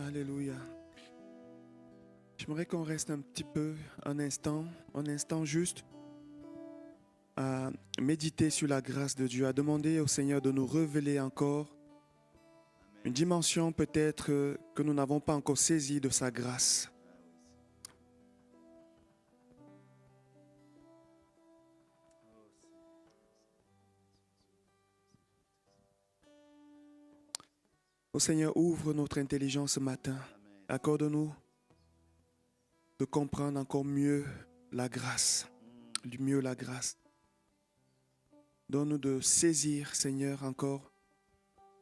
Alléluia. J'aimerais qu'on reste un petit peu, un instant juste, à méditer sur la grâce de Dieu, à demander au Seigneur de nous révéler encore une dimension peut-être que nous n'avons pas encore saisie de sa grâce. Ô Seigneur, ouvre notre intelligence ce matin. Accorde-nous de comprendre encore mieux la grâce, mieux la grâce. Donne-nous de saisir, Seigneur, encore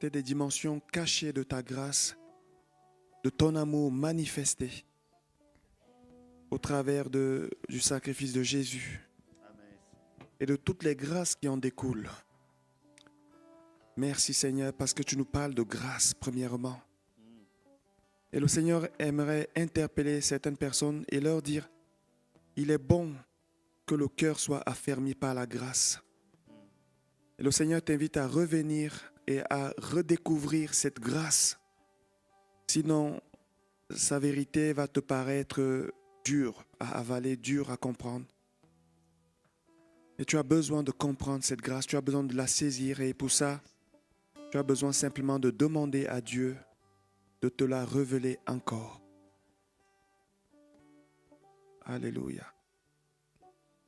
des dimensions cachées de ta grâce, de ton amour manifesté au travers du sacrifice de Jésus et de toutes les grâces qui en découlent. Merci Seigneur parce que tu nous parles de grâce premièrement. Et le Seigneur aimerait interpeller certaines personnes et leur dire, il est bon que le cœur soit affermi par la grâce. Et le Seigneur t'invite à revenir et à redécouvrir cette grâce. Sinon, sa vérité va te paraître dure à avaler, dure à comprendre. Et tu as besoin de comprendre cette grâce, tu as besoin de la saisir et pour ça, tu as besoin simplement de demander à Dieu de te la révéler encore. Alléluia.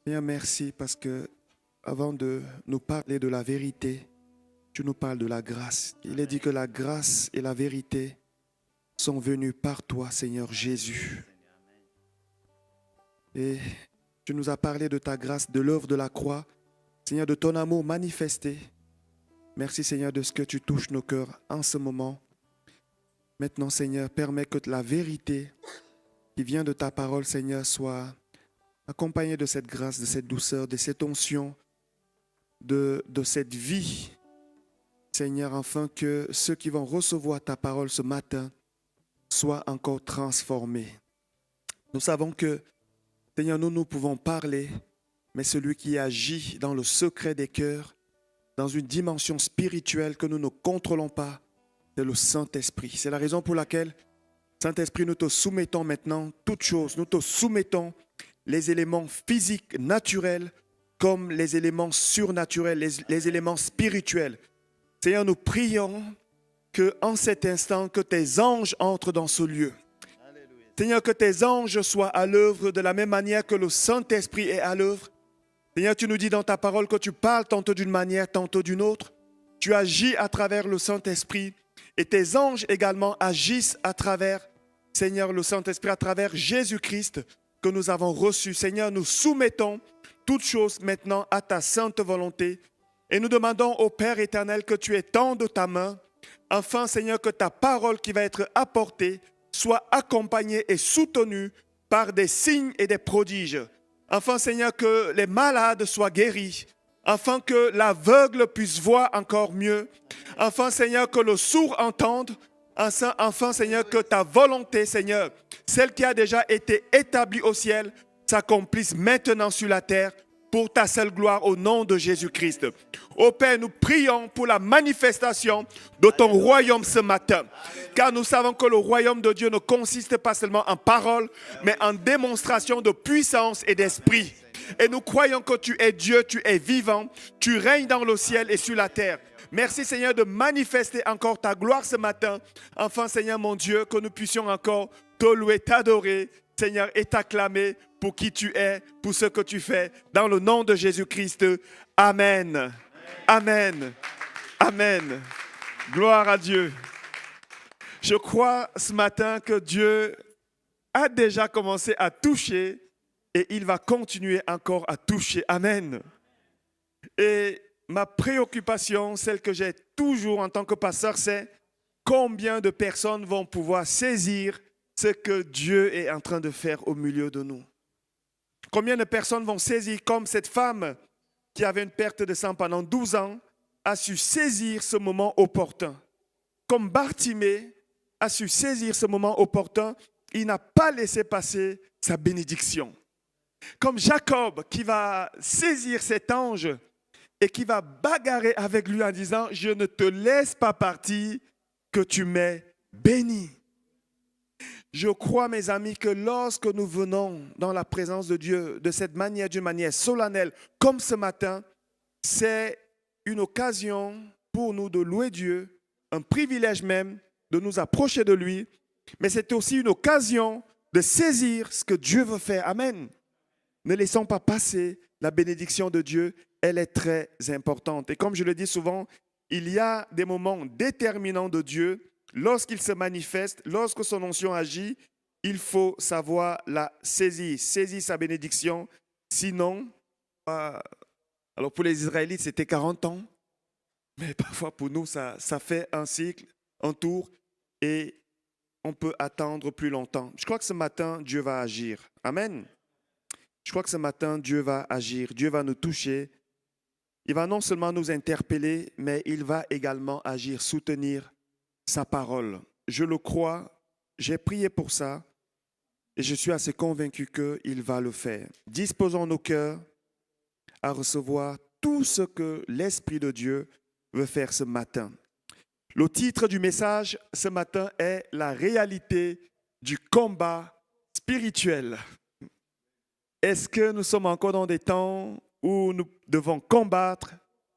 Seigneur, merci parce que avant de nous parler de la vérité, tu nous parles de la grâce. Il est dit que la grâce et la vérité sont venues par toi, Seigneur Jésus. Et tu nous as parlé de ta grâce, de l'œuvre de la croix, Seigneur, de ton amour manifesté. Merci, Seigneur, de ce que tu touches nos cœurs en ce moment. Maintenant, Seigneur, permets que la vérité qui vient de ta parole, Seigneur, soit accompagnée de cette grâce, de cette douceur, de cette onction, de cette vie, Seigneur, afin que ceux qui vont recevoir ta parole ce matin soient encore transformés. Nous savons que, Seigneur, nous pouvons parler, mais celui qui agit dans le secret des cœurs, dans une dimension spirituelle que nous ne contrôlons pas, c'est le Saint-Esprit. C'est la raison pour laquelle, Saint-Esprit, nous te soumettons maintenant toutes choses. Nous te soumettons les éléments physiques, naturels, comme les éléments surnaturels, les éléments spirituels. Seigneur, nous prions qu'en cet instant, que tes anges entrent dans ce lieu. Alléluia. Seigneur, que tes anges soient à l'œuvre de la même manière que le Saint-Esprit est à l'œuvre. Seigneur, tu nous dis dans ta parole que tu parles tantôt d'une manière, tantôt d'une autre. Tu agis à travers le Saint-Esprit et tes anges également agissent à travers, Seigneur, le Saint-Esprit, à travers Jésus-Christ que nous avons reçu. Seigneur, nous soumettons toutes choses maintenant à ta sainte volonté et nous demandons au Père éternel que tu étendes ta main, afin, Seigneur, que ta parole qui va être apportée soit accompagnée et soutenue par des signes et des prodiges. Afin, Seigneur, que les malades soient guéris, afin que l'aveugle puisse voir encore mieux, afin, Seigneur, que le sourd entende, afin, Seigneur, que ta volonté, Seigneur, celle qui a déjà été établie au ciel, s'accomplisse maintenant sur la terre pour ta seule gloire au nom de Jésus-Christ. Ô Père, nous prions pour la manifestation de ton royaume ce matin, car nous savons que le royaume de Dieu ne consiste pas seulement en paroles, mais en démonstration de puissance et d'esprit. Et nous croyons que tu es Dieu, tu es vivant, tu règnes dans le ciel et sur la terre. Merci Seigneur de manifester encore ta gloire ce matin. Enfin Seigneur mon Dieu, que nous puissions encore te louer, t'adorer, Seigneur, et t'acclamer pour qui tu es, pour ce que tu fais. Dans le nom de Jésus-Christ. Amen. Amen. Amen. Gloire à Dieu. Je crois ce matin que Dieu a déjà commencé à toucher et il va continuer encore à toucher. Amen. Et ma préoccupation, celle que j'ai toujours en tant que pasteur, c'est combien de personnes vont pouvoir saisir ce que Dieu est en train de faire au milieu de nous. Combien de personnes vont saisir, comme cette femme qui avait une perte de sang pendant 12 ans, a su saisir ce moment opportun. Comme Bartimée a su saisir ce moment opportun, il n'a pas laissé passer sa bénédiction. Comme Jacob qui va saisir cet ange et qui va bagarrer avec lui en disant « Je ne te laisse pas partir que tu m'aies béni ». Je crois, mes amis, que lorsque nous venons dans la présence de Dieu de cette manière, d'une manière solennelle, comme ce matin, c'est une occasion pour nous de louer Dieu, un privilège même de nous approcher de lui, mais c'est aussi une occasion de saisir ce que Dieu veut faire. Amen. Ne laissons pas passer la bénédiction de Dieu, elle est très importante. Et comme je le dis souvent, il y a des moments déterminants de Dieu. Lorsqu'il se manifeste, lorsque son onction agit, il faut savoir la saisir, saisir sa bénédiction. Sinon, alors pour les Israélites, c'était 40 ans, mais parfois pour nous, ça fait un cycle, un tour, et on peut attendre plus longtemps. Je crois que ce matin, Dieu va agir. Amen. Je crois que ce matin, Dieu va agir, Dieu va nous toucher. Il va non seulement nous interpeller, mais il va également agir, soutenir sa parole. Je le crois, j'ai prié pour ça et je suis assez convaincu qu'il va le faire. Disposons nos cœurs à recevoir tout ce que l'Esprit de Dieu veut faire ce matin. Le titre du message ce matin est « La réalité du combat spirituel ». Est-ce que nous sommes encore dans des temps où nous devons combattre?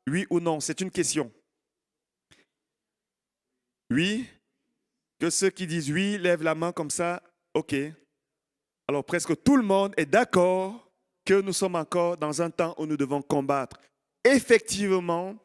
Oui ou non? C'est une question. Oui? Que ceux qui disent oui lèvent la main comme ça. OK. Alors presque tout le monde est d'accord que nous sommes encore dans un temps où nous devons combattre. Effectivement,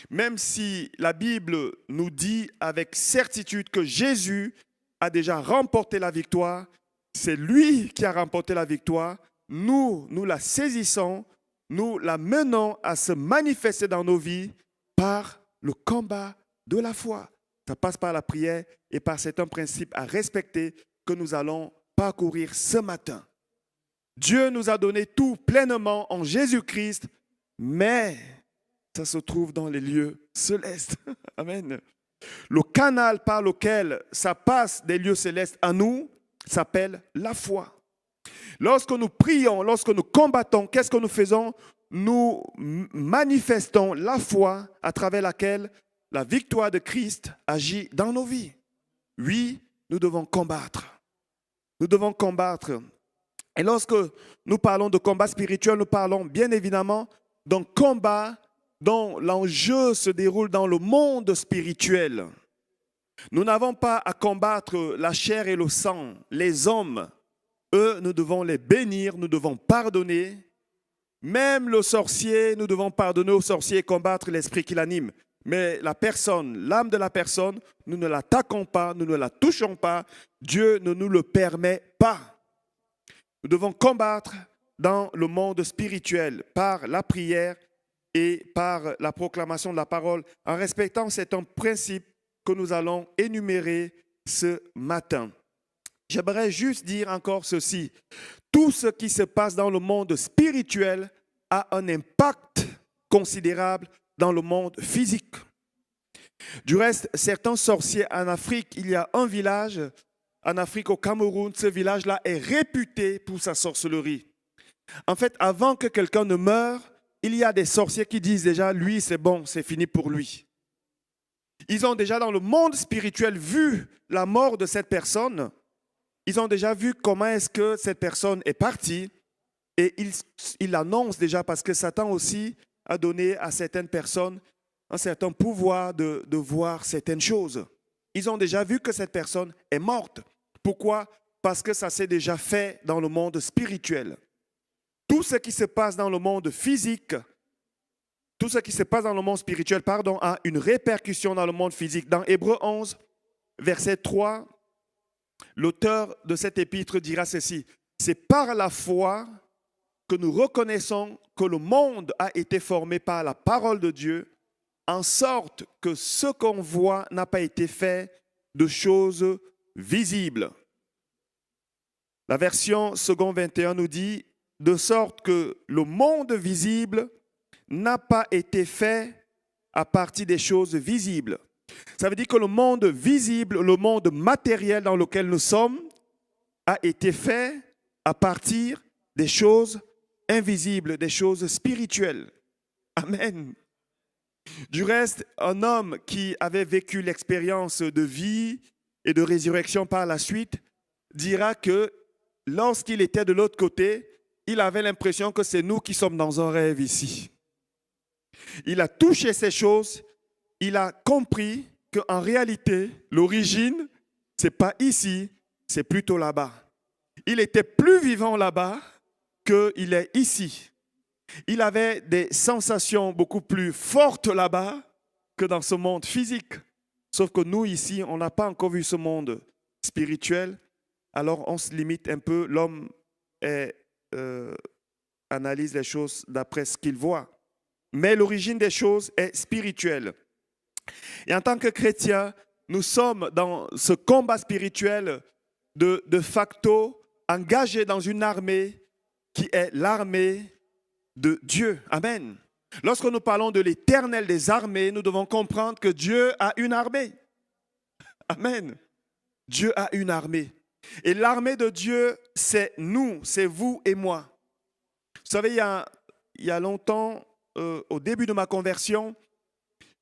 même si la Bible nous dit avec certitude que Jésus a déjà remporté la victoire, c'est lui qui a remporté la victoire, nous la saisissons, nous la menons à se manifester dans nos vies par le combat de la foi. Ça passe par la prière et par certains principes à respecter que nous allons parcourir ce matin. Dieu nous a donné tout pleinement en Jésus-Christ, mais ça se trouve dans les lieux célestes. Amen. Le canal par lequel ça passe des lieux célestes à nous s'appelle la foi. Lorsque nous prions, lorsque nous combattons, qu'est-ce que nous faisons? Nous manifestons la foi à travers laquelle la victoire de Christ agit dans nos vies. Oui, nous devons combattre. Nous devons combattre. Et lorsque nous parlons de combat spirituel, nous parlons bien évidemment d'un combat dont l'enjeu se déroule dans le monde spirituel. Nous n'avons pas à combattre la chair et le sang, les hommes. Eux, nous devons les bénir, nous devons pardonner. Même le sorcier, nous devons pardonner au sorcier et combattre l'esprit qui l'anime. Mais la personne, l'âme de la personne, nous ne l'attaquons pas, nous ne la touchons pas. Dieu ne nous le permet pas. Nous devons combattre dans le monde spirituel par la prière et par la proclamation de la parole en respectant certains principes que nous allons énumérer ce matin. J'aimerais juste dire encore ceci. Tout ce qui se passe dans le monde spirituel a un impact considérable dans le monde physique. Du reste, certains sorciers en Afrique, il y a un village en Afrique, au Cameroun, ce village-là est réputé pour sa sorcellerie. En fait, avant que quelqu'un ne meure, il y a des sorciers qui disent déjà, lui, c'est bon, c'est fini pour lui. Ils ont déjà dans le monde spirituel vu la mort de cette personne. Ils ont déjà vu comment est-ce que cette personne est partie. Et ils l'annoncent déjà parce que Satan aussi a donné à certaines personnes un certain pouvoir de voir certaines choses. Ils ont déjà vu que cette personne est morte. Pourquoi? Parce que ça s'est déjà fait dans le monde spirituel. Tout ce qui se passe dans le monde physique, tout ce qui se passe dans le monde spirituel, a une répercussion dans le monde physique. Dans Hébreux 11, verset 3, l'auteur de cet épître dira ceci. C'est par la foi que nous reconnaissons que le monde a été formé par la parole de Dieu, en sorte que ce qu'on voit n'a pas été fait de choses visibles. La version second 21 nous dit, de sorte que le monde visible n'a pas été fait à partir des choses visibles. Ça veut dire que le monde visible, le monde matériel dans lequel nous sommes, a été fait à partir des choses invisibles, des choses spirituelles. Amen. Du reste, un homme qui avait vécu l'expérience de vie et de résurrection par la suite dira que lorsqu'il était de l'autre côté, il avait l'impression que c'est nous qui sommes dans un rêve ici. Il a touché ces choses, il a compris qu'en réalité, l'origine, ce n'est pas ici, c'est plutôt là-bas. Il était plus vivant là-bas qu'il est ici. Il avait des sensations beaucoup plus fortes là-bas que dans ce monde physique. Sauf que nous, ici, on n'a pas encore vu ce monde spirituel. Alors, on se limite un peu. L'homme analyse les choses d'après ce qu'il voit. Mais l'origine des choses est spirituelle. Et en tant que chrétiens, nous sommes dans ce combat spirituel de facto engagés dans une armée qui est l'armée de Dieu. Amen. Lorsque nous parlons de l'Éternel des armées, nous devons comprendre que Dieu a une armée. Amen. Dieu a une armée. Et l'armée de Dieu, c'est nous, c'est vous et moi. Vous savez, il y a longtemps, au début de ma conversion,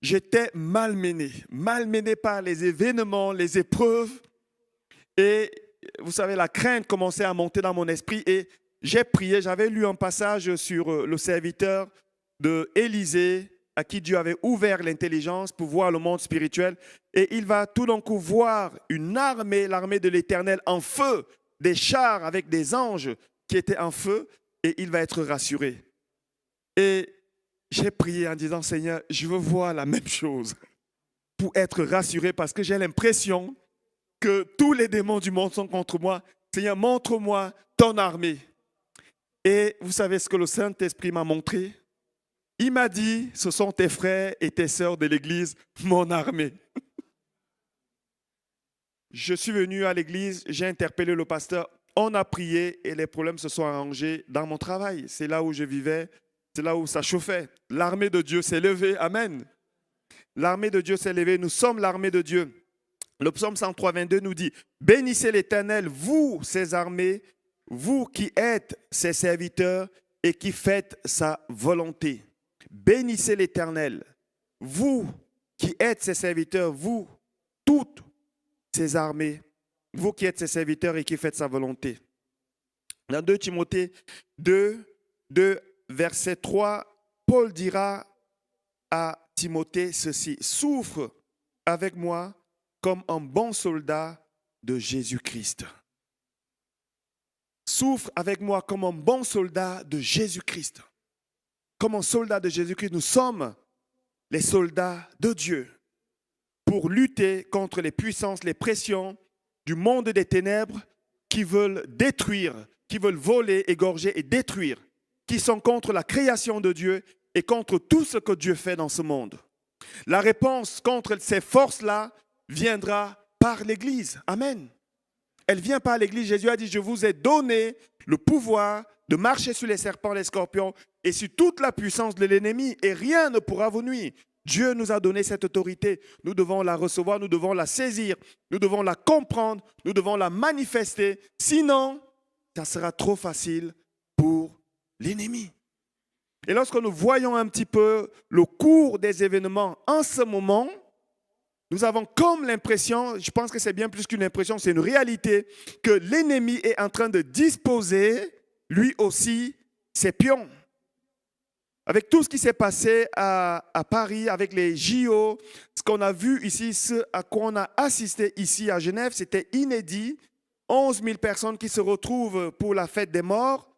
j'étais malmené par les événements, les épreuves. Et vous savez, la crainte commençait à monter dans mon esprit et j'ai prié. J'avais lu un passage sur le serviteur de Élisée, à qui Dieu avait ouvert l'intelligence pour voir le monde spirituel. Et il va tout d'un coup voir une armée, l'armée de l'Éternel en feu, des chars avec des anges qui étaient en feu, et il va être rassuré. Et j'ai prié en disant, Seigneur, je veux voir la même chose pour être rassuré parce que j'ai l'impression que tous les démons du monde sont contre moi. Seigneur, montre-moi ton armée. Et vous savez ce que le Saint-Esprit m'a montré? Il m'a dit, ce sont tes frères et tes sœurs de l'église, mon armée. Je suis venu à l'église, j'ai interpellé le pasteur, on a prié et les problèmes se sont arrangés dans mon travail. C'est là où je vivais, c'est là où ça chauffait. L'armée de Dieu s'est levée, amen. L'armée de Dieu s'est levée, nous sommes l'armée de Dieu. Le psaume 103, 22 nous dit, bénissez l'Éternel, vous, ses armées, vous qui êtes ses serviteurs et qui faites sa volonté. Bénissez l'Éternel, vous qui êtes ses serviteurs, vous, toutes ses armées, vous qui êtes ses serviteurs et qui faites sa volonté. Dans 2 Timothée 2, verset 3, Paul dira à Timothée ceci, souffre avec moi comme un bon soldat de Jésus-Christ. Souffre avec moi comme un bon soldat de Jésus-Christ. Comme un soldat de Jésus-Christ, nous sommes les soldats de Dieu pour lutter contre les puissances, les pressions du monde des ténèbres qui veulent détruire, qui veulent voler, égorger et détruire, qui sont contre la création de Dieu et contre tout ce que Dieu fait dans ce monde. La réponse contre ces forces-là viendra par l'Église. Amen. Elle vient par l'Église. Jésus a dit, je vous ai donné le pouvoir de marcher sur les serpents, les scorpions et sur toute la puissance de l'ennemi et rien ne pourra vous nuire. Dieu nous a donné cette autorité. Nous devons la recevoir, nous devons la saisir, nous devons la comprendre, nous devons la manifester. Sinon, ça sera trop facile pour l'ennemi. Et lorsque nous voyons un petit peu le cours des événements en ce moment, nous avons comme l'impression, je pense que c'est bien plus qu'une impression, c'est une réalité, que l'ennemi est en train de disposer, lui aussi, ses pions. Avec tout ce qui s'est passé à Paris, avec les JO, ce qu'on a vu ici, ce à quoi on a assisté ici à Genève, c'était inédit. 11 000 personnes qui se retrouvent pour la fête des morts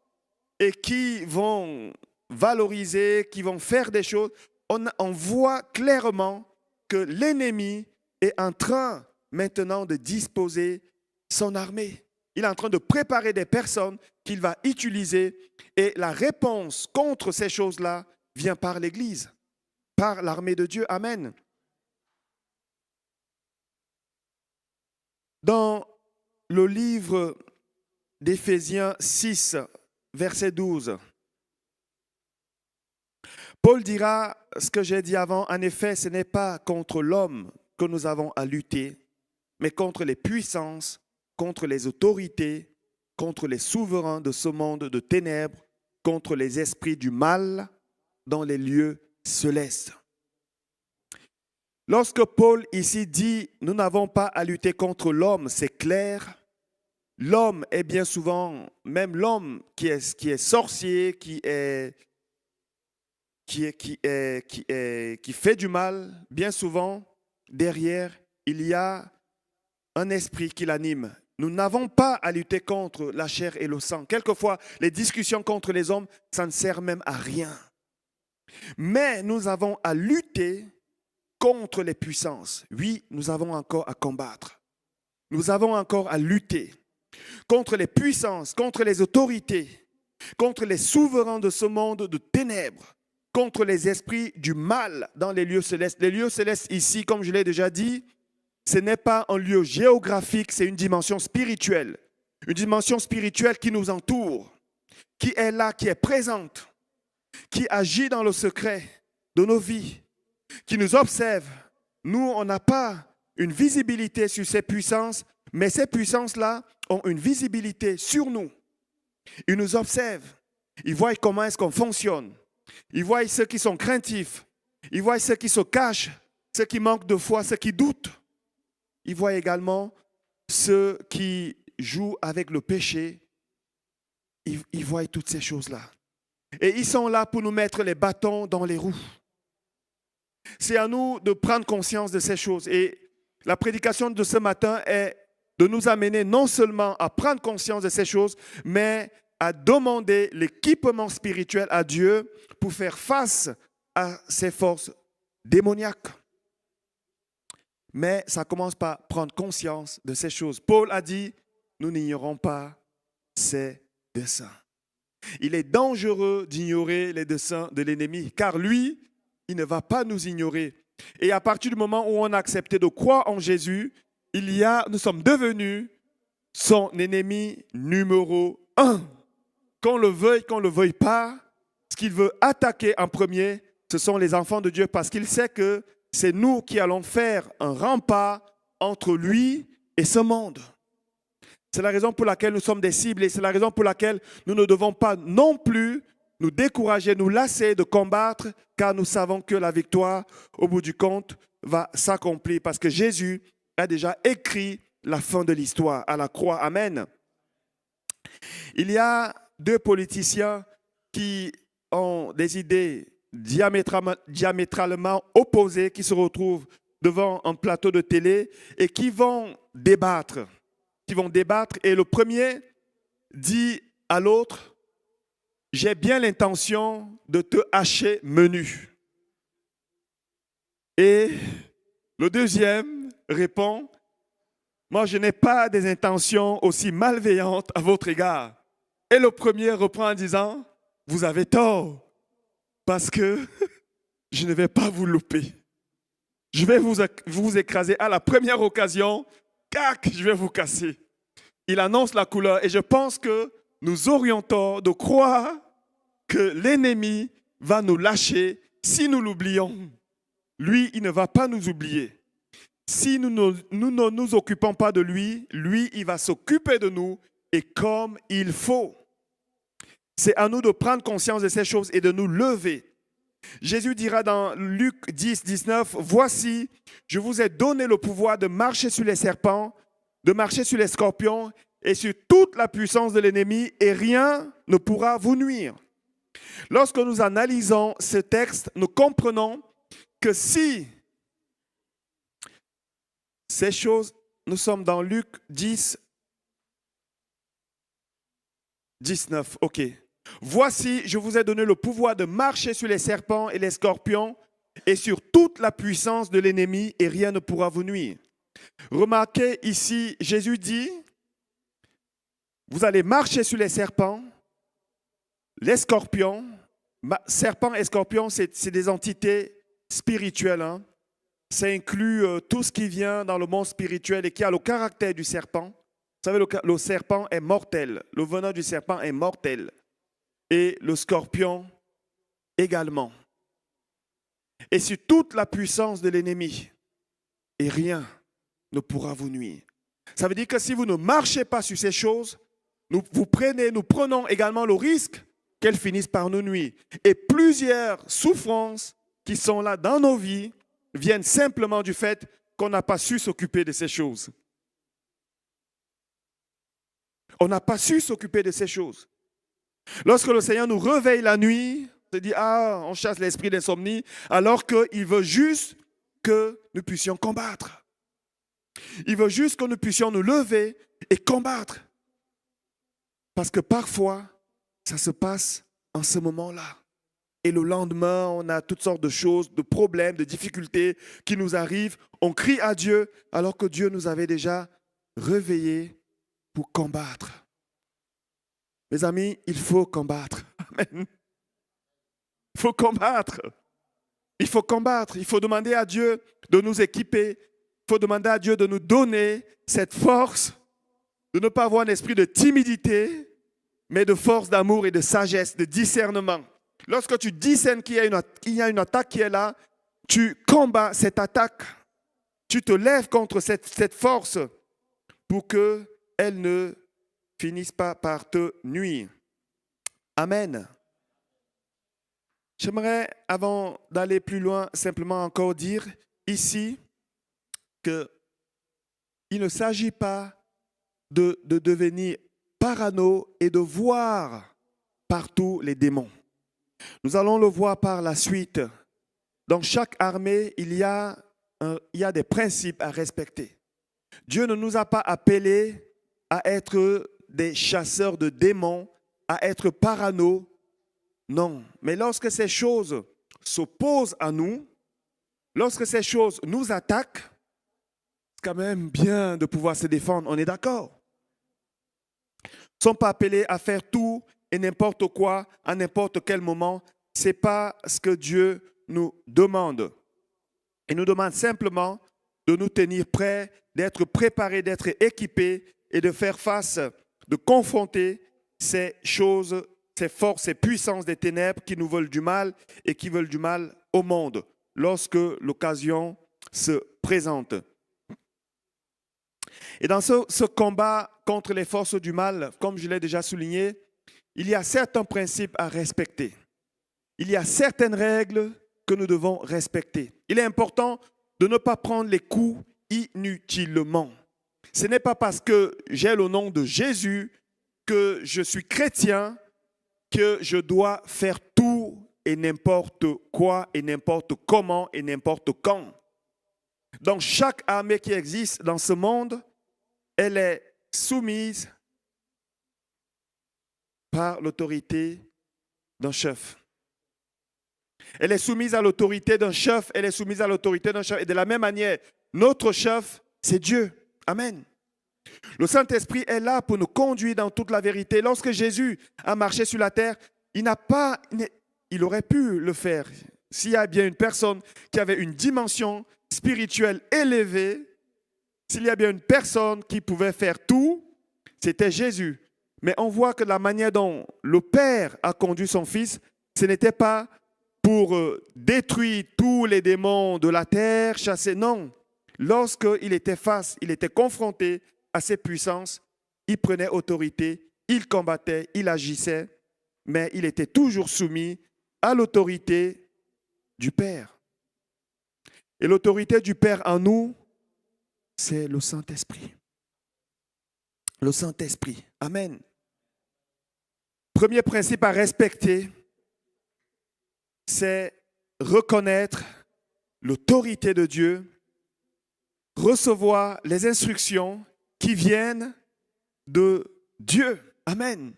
et qui vont valoriser, qui vont faire des choses. On voit clairement que l'ennemi est en train maintenant de disposer son armée. Il est en train de préparer des personnes qu'il va utiliser et la réponse contre ces choses-là vient par l'Église, par l'armée de Dieu. Amen. Dans le livre d'Éphésiens 6, verset 12, Paul dira ce que j'ai dit avant, en effet, ce n'est pas contre l'homme que nous avons à lutter, mais contre les puissances, contre les autorités, contre les souverains de ce monde de ténèbres, contre les esprits du mal dans les lieux célestes. Lorsque Paul ici dit « nous n'avons pas à lutter contre l'homme », c'est clair, l'homme est bien souvent, même l'homme qui est sorcier, qui fait du mal, bien souvent, derrière, il y a un esprit qui l'anime. Nous n'avons pas à lutter contre la chair et le sang. Quelquefois, les discussions contre les hommes, ça ne sert même à rien. Mais nous avons à lutter contre les puissances. Oui, nous avons encore à combattre. Nous avons encore à lutter contre les puissances, contre les autorités, contre les souverains de ce monde de ténèbres, contre les esprits du mal dans les lieux célestes. Les lieux célestes ici, comme je l'ai déjà dit, ce n'est pas un lieu géographique, c'est une dimension spirituelle. Une dimension spirituelle qui nous entoure, qui est là, qui est présente, qui agit dans le secret de nos vies, qui nous observe. Nous, on n'a pas une visibilité sur ces puissances, mais ces puissances-là ont une visibilité sur nous. Ils nous observent. Ils voient comment est-ce qu'on fonctionne. Ils voient ceux qui sont craintifs. Ils voient ceux qui se cachent, ceux qui manquent de foi, ceux qui doutent. Ils voient également ceux qui jouent avec le péché. Ils voient toutes ces choses-là. Et ils sont là pour nous mettre les bâtons dans les roues. C'est à nous de prendre conscience de ces choses. Et la prédication de ce matin est de nous amener non seulement à prendre conscience de ces choses, mais à demander l'équipement spirituel à Dieu pour faire face à ces forces démoniaques. Mais ça commence par prendre conscience de ces choses. Paul a dit, nous n'ignorons pas ses desseins. Il est dangereux d'ignorer les desseins de l'ennemi, car lui, il ne va pas nous ignorer. Et à partir du moment où on a accepté de croire en Jésus, nous sommes devenus son ennemi numéro 1. Qu'on le veuille pas, ce qu'il veut attaquer en premier, ce sont les enfants de Dieu, parce qu'il sait que c'est nous qui allons faire un rempart entre lui et ce monde. C'est la raison pour laquelle nous sommes des cibles et c'est la raison pour laquelle nous ne devons pas non plus nous décourager, nous lasser de combattre, car nous savons que la victoire, au bout du compte, va s'accomplir parce que Jésus a déjà écrit la fin de l'histoire à la croix. Amen. Il y a deux politiciens qui ont des idées diamétralement opposées, qui se retrouvent devant un plateau de télé et qui vont débattre. Et le premier dit à l'autre, j'ai bien l'intention de te hacher menu. Et le deuxième répond, moi je n'ai pas des intentions aussi malveillantes à votre égard. Et le premier reprend en disant, vous avez tort, parce que je ne vais pas vous louper. Je vais vous écraser à la première occasion, cac, je vais vous casser. Il annonce la couleur et je pense que nous aurions tort de croire que l'ennemi va nous lâcher si nous l'oublions. Lui, il ne va pas nous oublier. Si nous ne nous occupons pas de lui, lui, il va s'occuper de nous et comme il faut. C'est à nous de prendre conscience de ces choses et de nous lever. Jésus dira dans Luc 10, 19, « Voici, je vous ai donné le pouvoir de marcher sur les serpents, de marcher sur les scorpions et sur toute la puissance de l'ennemi et rien ne pourra vous nuire. » Lorsque nous analysons ce texte, nous comprenons que si ces choses, nous sommes dans Luc 10, 19, ok. Voici, je vous ai donné le pouvoir de marcher sur les serpents et les scorpions et sur toute la puissance de l'ennemi et rien ne pourra vous nuire. Remarquez ici, Jésus dit, vous allez marcher sur les serpents, les scorpions. Serpents et scorpions, c'est des entités spirituelles. Hein. Ça inclut tout ce qui vient dans le monde spirituel et qui a le caractère du serpent. Vous savez, le serpent est mortel. Le venin du serpent est mortel. Et le scorpion également. Et sur toute la puissance de l'ennemi. Et rien ne pourra vous nuire. Ça veut dire que si vous ne marchez pas sur ces choses, nous prenons également le risque qu'elles finissent par nous nuire. Et plusieurs souffrances qui sont là dans nos vies viennent simplement du fait qu'on n'a pas su s'occuper de ces choses. On n'a pas su s'occuper de ces choses. Lorsque le Seigneur nous réveille la nuit, on se dit, on chasse l'esprit d'insomnie, alors qu'il veut juste que nous puissions combattre. Il veut juste que nous puissions nous lever et combattre. Parce que parfois, ça se passe en ce moment-là. Et le lendemain, on a toutes sortes de choses, de problèmes, de difficultés qui nous arrivent. On crie à Dieu alors que Dieu nous avait déjà réveillés pour combattre. Mes amis, il faut combattre. Amen. Il faut combattre. Il faut combattre. Il faut demander à Dieu de nous équiper. Il faut demander à Dieu de nous donner cette force, de ne pas avoir un esprit de timidité, mais de force, d'amour et de sagesse, de discernement. Lorsque tu discernes qu'il y a une attaque qui est là, tu combats cette attaque. Tu te lèves contre cette force pour qu'elle ne finisse pas par te nuire. Amen. J'aimerais, avant d'aller plus loin, simplement encore dire ici qu'il ne s'agit pas de devenir parano et de voir partout les démons. Nous allons le voir par la suite. Dans chaque armée, il y a des principes à respecter. Dieu ne nous a pas appelés à être des chasseurs de démons, à être parano. Non, mais lorsque ces choses s'opposent à nous, lorsque ces choses nous attaquent, c'est quand même bien de pouvoir se défendre, on est d'accord? Nous ne sommes pas appelés à faire tout et n'importe quoi à n'importe quel moment. Ce n'est pas ce que Dieu nous demande. Il nous demande simplement de nous tenir prêts, d'être préparés, d'être équipés et de faire face, de confronter ces choses, ces forces, ces puissances des ténèbres qui nous veulent du mal et qui veulent du mal au monde lorsque l'occasion se présente. Et dans ce combat contre les forces du mal, comme je l'ai déjà souligné, il y a certains principes à respecter. Il y a certaines règles que nous devons respecter. Il est important de ne pas prendre les coups inutilement. Ce n'est pas parce que j'ai le nom de Jésus, que je suis chrétien, que je dois faire tout et n'importe quoi et n'importe comment et n'importe quand. Donc chaque armée qui existe dans ce monde, elle est soumise par l'autorité d'un chef. Elle est soumise à l'autorité d'un chef, elle est soumise à l'autorité d'un chef. Et de la même manière, notre chef, c'est Dieu. Amen. Le Saint-Esprit est là pour nous conduire dans toute la vérité. Lorsque Jésus a marché sur la terre, il aurait pu le faire. S'il y a bien une personne qui avait une dimension spirituelle élevée, s'il y a bien une personne qui pouvait faire tout, c'était Jésus. Mais on voit que la manière dont le Père a conduit son Fils, ce n'était pas pour détruire tous les démons de la terre, chasser. Non. Lorsqu'il était confronté à ces puissances, il prenait autorité, il combattait, il agissait, mais il était toujours soumis à l'autorité du Père. Et l'autorité du Père en nous, c'est le Saint-Esprit. Le Saint-Esprit. Amen. Premier principe à respecter, c'est reconnaître l'autorité de Dieu, recevoir les instructions qui viennent de Dieu. Amen.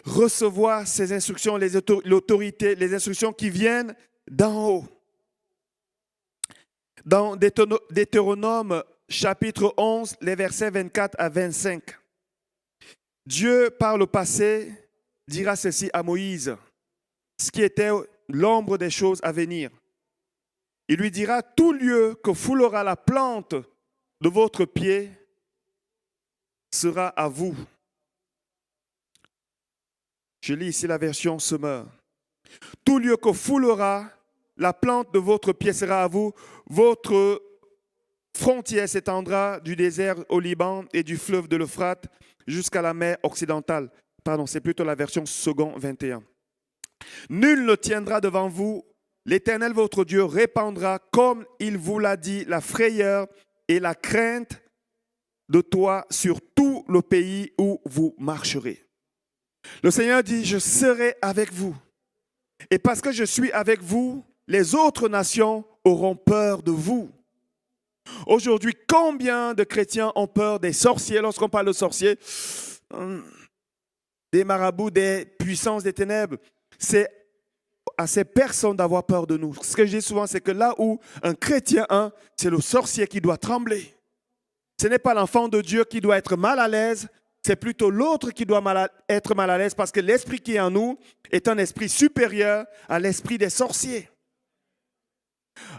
Recevoir ces instructions, l'autorité, les instructions qui viennent d'en haut. Dans Deutéronome chapitre 11, les versets 24 à 25, Dieu, par le passé, dira ceci à Moïse, ce qui était l'ombre des choses à venir. Il lui dira, tout lieu que foulera la plante de votre pied sera à vous. Je lis ici la version Semeur. Tout lieu que foulera la plante de votre pied sera à vous. Votre frontière s'étendra du désert au Liban et du fleuve de l'Euphrate jusqu'à la mer occidentale. Pardon, c'est plutôt la version second 21. Nul ne tiendra devant vous. L'Éternel, votre Dieu, répandra, comme il vous l'a dit, la frayeur et la crainte de toi sur tout le pays où vous marcherez. Le Seigneur dit, je serai avec vous. Et parce que je suis avec vous, les autres nations auront peur de vous. Aujourd'hui, combien de chrétiens ont peur des sorciers? Lorsqu'on parle de sorciers, des marabouts, des puissances des ténèbres, c'est à ces personnes d'avoir peur de nous. Ce que je dis souvent, c'est que là où un chrétien, c'est le sorcier qui doit trembler. Ce n'est pas l'enfant de Dieu qui doit être mal à l'aise, c'est plutôt l'autre qui doit être mal à l'aise parce que l'esprit qui est en nous est un esprit supérieur à l'esprit des sorciers.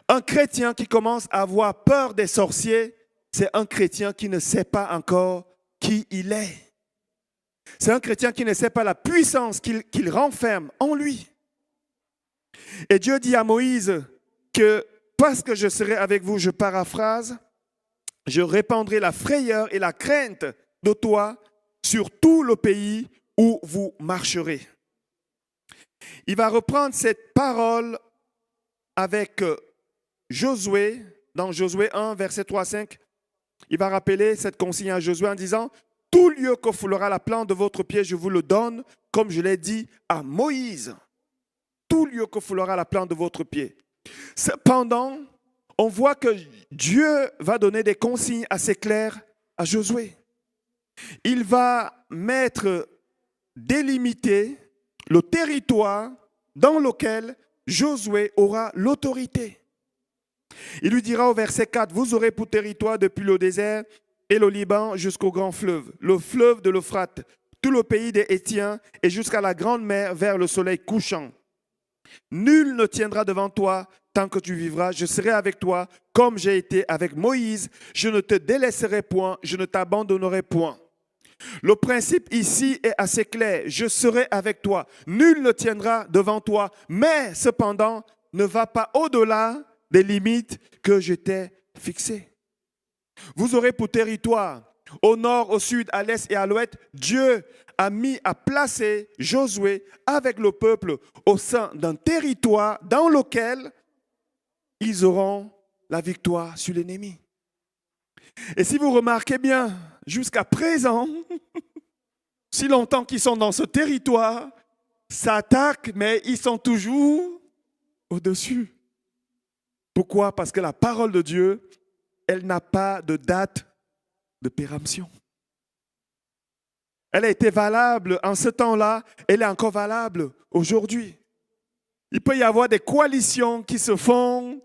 Un chrétien qui commence à avoir peur des sorciers, c'est un chrétien qui ne sait pas encore qui il est. C'est un chrétien qui ne sait pas la puissance qu'il renferme en lui. Et Dieu dit à Moïse que parce que je serai avec vous, je paraphrase, je répandrai la frayeur et la crainte de toi sur tout le pays où vous marcherez. Il va reprendre cette parole avec Josué, dans Josué 1, verset 3 à 5. Il va rappeler cette consigne à Josué en disant « Tout lieu que foulera la plante de votre pied, je vous le donne, comme je l'ai dit à Moïse. Tout lieu que foulera la plante de votre pied. » Cependant, on voit que Dieu va donner des consignes assez claires à Josué. Il va délimiter le territoire dans lequel Josué aura l'autorité. Il lui dira au verset 4, « Vous aurez pour territoire depuis le désert et le Liban jusqu'au grand fleuve, le fleuve de l'Euphrate, tout le pays des Hétiens et jusqu'à la grande mer vers le soleil couchant. Nul ne tiendra devant toi tant que tu vivras. Je serai avec toi comme j'ai été avec Moïse. Je ne te délaisserai point, je ne t'abandonnerai point. » Le principe ici est assez clair. Je serai avec toi. Nul ne tiendra devant toi, mais cependant, ne va pas au-delà des limites que je t'ai fixées. Vous aurez pour territoire, au nord, au sud, à l'est et à l'ouest, Dieu a placé Josué avec le peuple au sein d'un territoire dans lequel ils auront la victoire sur l'ennemi. Et si vous remarquez bien, jusqu'à présent, si longtemps qu'ils sont dans ce territoire, ça attaque, mais ils sont toujours au-dessus. Pourquoi? Parce que la parole de Dieu, elle n'a pas de date de péremption. Elle a été valable en ce temps-là, elle est encore valable aujourd'hui. Il peut y avoir des coalitions qui se font,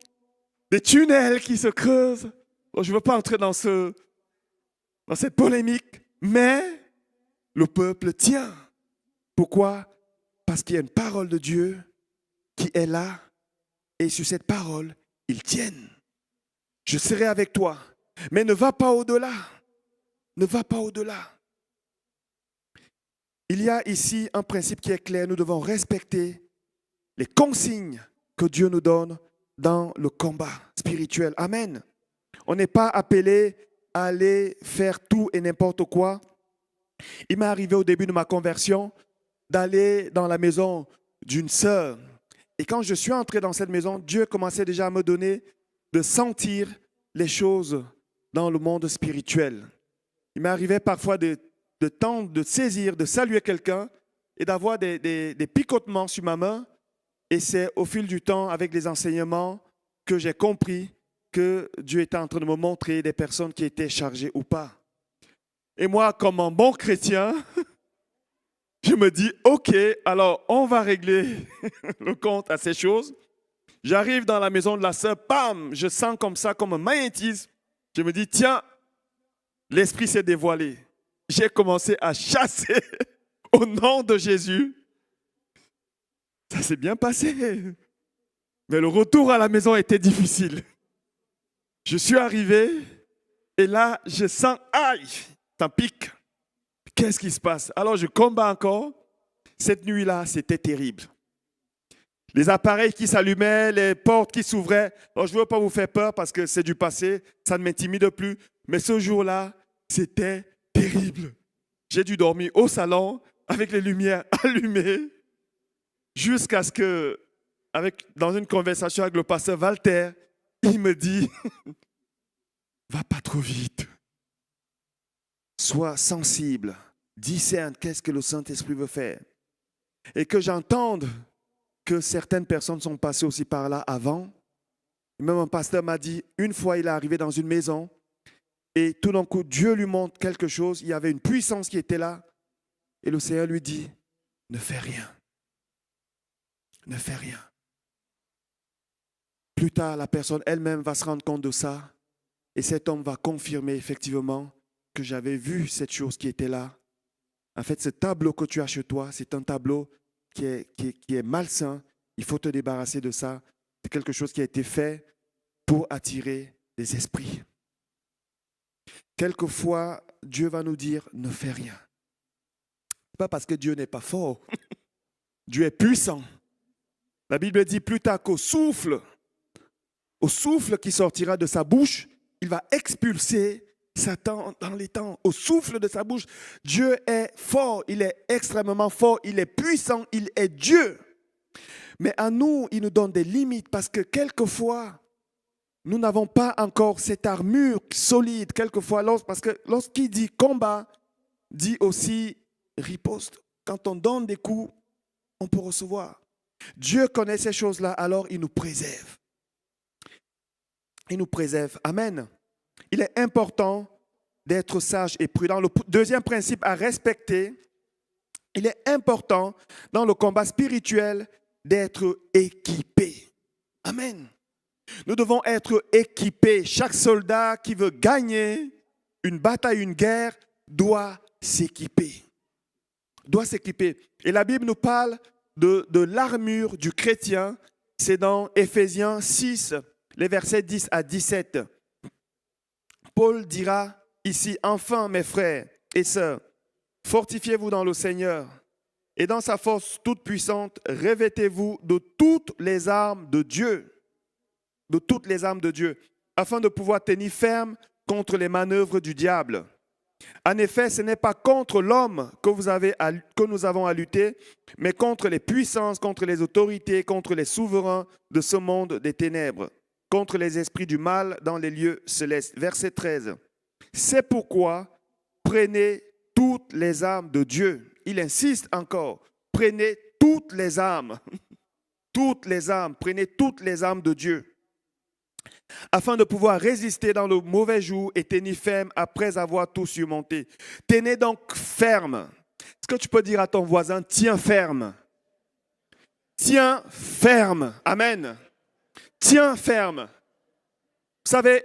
des tunnels qui se creusent. Bon, je ne veux pas entrer dans cette polémique, mais le peuple tient. Pourquoi? Parce qu'il y a une parole de Dieu qui est là et sur cette parole, ils tiennent. Je serai avec toi, mais ne va pas au-delà. Ne va pas au-delà. Il y a ici un principe qui est clair. Nous devons respecter les consignes que Dieu nous donne dans le combat spirituel. Amen. On n'est pas appelé à aller faire tout et n'importe quoi. Il m'est arrivé au début de ma conversion d'aller dans la maison d'une sœur. Et quand je suis entré dans cette maison, Dieu commençait déjà à me donner de sentir les choses dans le monde spirituel. Il m'est arrivé parfois de saisir, de saluer quelqu'un et d'avoir des picotements sur ma main. Et c'est au fil du temps, avec les enseignements, que j'ai compris que Dieu était en train de me montrer des personnes qui étaient chargées ou pas. Et moi, comme un bon chrétien, je me dis, OK, alors on va régler le compte à ces choses. J'arrive dans la maison de la sœur, bam, je sens comme ça, comme un magnétisme. Je me dis, tiens, l'esprit s'est dévoilé. J'ai commencé à chasser au nom de Jésus. Ça s'est bien passé. Mais le retour à la maison était difficile. Je suis arrivé et là, je sens, aïe, ça pique. Qu'est-ce qui se passe? Alors, je combats encore. Cette nuit-là, c'était terrible. Les appareils qui s'allumaient, les portes qui s'ouvraient. Alors, je ne veux pas vous faire peur parce que c'est du passé, ça ne m'intimide plus. Mais ce jour-là, c'était terrible. J'ai dû dormir au salon avec les lumières allumées jusqu'à ce que, dans une conversation avec le pasteur Walter, il me dit « Va pas trop vite. sois sensible, discerne qu'est-ce que le Saint-Esprit veut faire. Et que j'entende que certaines personnes sont passées aussi par là avant. Même un pasteur m'a dit, une fois il est arrivé dans une maison et tout d'un coup Dieu lui montre quelque chose, il y avait une puissance qui était là et le Seigneur lui dit, ne fais rien, ne fais rien. Plus tard, la personne elle-même va se rendre compte de ça et cet homme va confirmer effectivement que j'avais vu cette chose qui était là. En fait, ce tableau que tu as chez toi, c'est un tableau qui est malsain. Il faut te débarrasser de ça. C'est quelque chose qui a été fait pour attirer les esprits. Quelquefois, Dieu va nous dire, ne fais rien. Ce n'est pas parce que Dieu n'est pas fort. Dieu est puissant. La Bible dit plus tard qu'au souffle qui sortira de sa bouche, il va expulser Satan dans les temps. Au souffle de sa bouche, Dieu est fort, il est extrêmement fort, il est puissant, il est Dieu. Mais à nous, il nous donne des limites parce que quelquefois, nous n'avons pas encore cette armure solide. Quelquefois, parce que lorsqu'il dit combat, dit aussi riposte. Quand on donne des coups, on peut recevoir. Dieu connaît ces choses-là, alors il nous préserve. Il nous préserve. Amen. Il est important d'être sage et prudent. Le deuxième principe à respecter, il est important dans le combat spirituel d'être équipé. Amen. Nous devons être équipés. Chaque soldat qui veut gagner une bataille, une guerre, doit s'équiper. Doit s'équiper. Et la Bible nous parle de l'armure du chrétien. C'est dans Éphésiens 6, les versets 10 à 17. Paul dira ici, enfin mes frères et sœurs, fortifiez-vous dans le Seigneur et dans sa force toute puissante, revêtez-vous de toutes les armes de Dieu, afin de pouvoir tenir ferme contre les manœuvres du diable. En effet, ce n'est pas contre l'homme que nous avons à lutter, mais contre les puissances, contre les autorités, contre les souverains de ce monde des ténèbres, contre les esprits du mal dans les lieux célestes. Verset 13. C'est pourquoi prenez toutes les armes de Dieu. Il insiste encore. Prenez toutes les armes. Toutes les armes. Prenez toutes les armes de Dieu. Afin de pouvoir résister dans le mauvais jour et tenir ferme après avoir tout surmonté. Tenez donc ferme. Est-ce que tu peux dire à ton voisin, tiens ferme. Tiens ferme. Amen. Tiens ferme. Vous savez,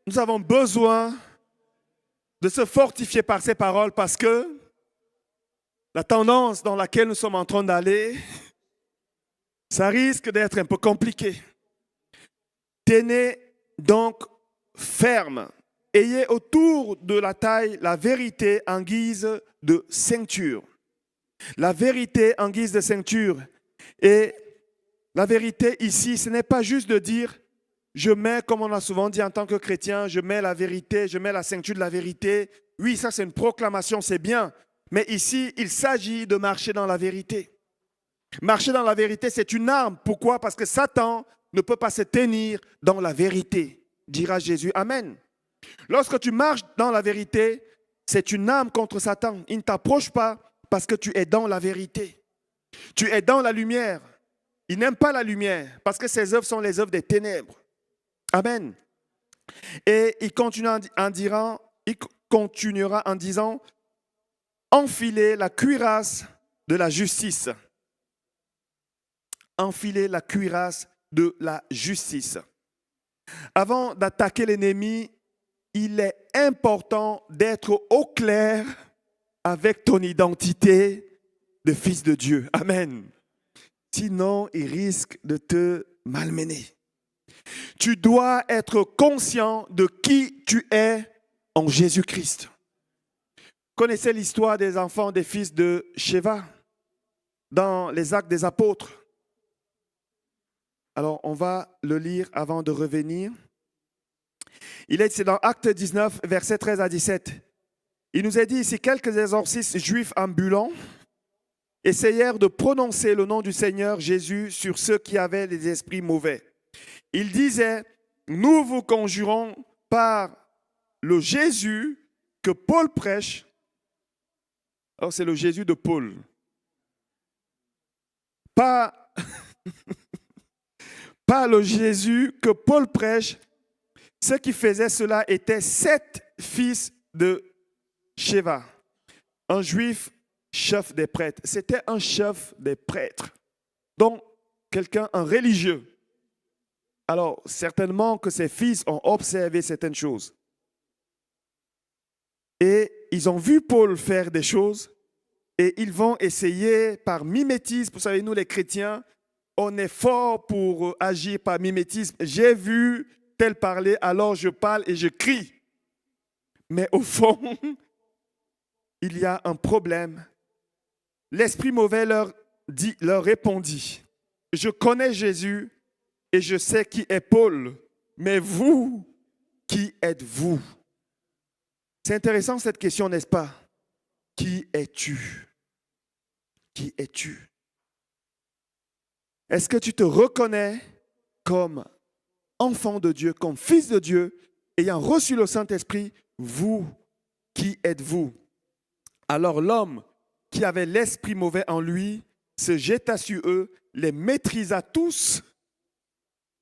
nous avons besoin de se fortifier par ces paroles parce que la tendance dans laquelle nous sommes en train d'aller, ça risque d'être un peu compliqué. Tenez donc ferme. Ayez autour de la taille la vérité en guise de ceinture. La vérité en guise de ceinture. Et la vérité ici, ce n'est pas juste de dire, je mets, comme on a souvent dit en tant que chrétien, je mets la vérité, je mets la ceinture de la vérité. Oui, ça c'est une proclamation, c'est bien. Mais ici, il s'agit de marcher dans la vérité. Marcher dans la vérité, c'est une arme. Pourquoi? Parce que Satan ne peut pas se tenir dans la vérité, dira Jésus. Amen. Lorsque tu marches dans la vérité, c'est une arme contre Satan. Il ne t'approche pas parce que tu es dans la vérité. Tu es dans la lumière. Il n'aime pas la lumière parce que ses œuvres sont les œuvres des ténèbres. Amen. Et il continuera en disant, enfilez la cuirasse de la justice. Enfilez la cuirasse de la justice. Avant d'attaquer l'ennemi, il est important d'être au clair avec ton identité de fils de Dieu. Amen. Sinon, il risque de te malmener. Tu dois être conscient de qui tu es en Jésus-Christ. Connaissez l'histoire des enfants des fils de Sheva dans les Actes des Apôtres. Alors, on va le lire avant de revenir. C'est dans Acte 19, versets 13 à 17. Il nous est dit ici, quelques exorcistes juifs ambulants essayèrent de prononcer le nom du Seigneur Jésus sur ceux qui avaient les esprits mauvais. Ils disaient, nous vous conjurons par le Jésus que Paul prêche, alors c'est le Jésus de Paul. Pas, pas le Jésus que Paul prêche. Ceux qui faisaient cela étaient 7 fils de Sheva, un juif chef des prêtres. C'était un chef des prêtres, donc quelqu'un, un religieux. Alors, certainement que ses fils ont observé certaines choses. Et ils ont vu Paul faire des choses et ils vont essayer par mimétisme. Vous savez, nous les chrétiens, on est fort pour agir par mimétisme. J'ai vu tel parler, alors je parle et je crie. Mais au fond, il y a un problème. L'esprit mauvais leur répondit, je connais Jésus et je sais qui est Paul, mais vous, qui êtes-vous? C'est intéressant cette question, n'est-ce pas? Qui es-tu? Qui es-tu? Est-ce que tu te reconnais comme enfant de Dieu, comme fils de Dieu, ayant reçu le Saint-Esprit? Vous, qui êtes-vous? Alors l'homme qui avait l'esprit mauvais en lui se jeta sur eux, les maîtrisa tous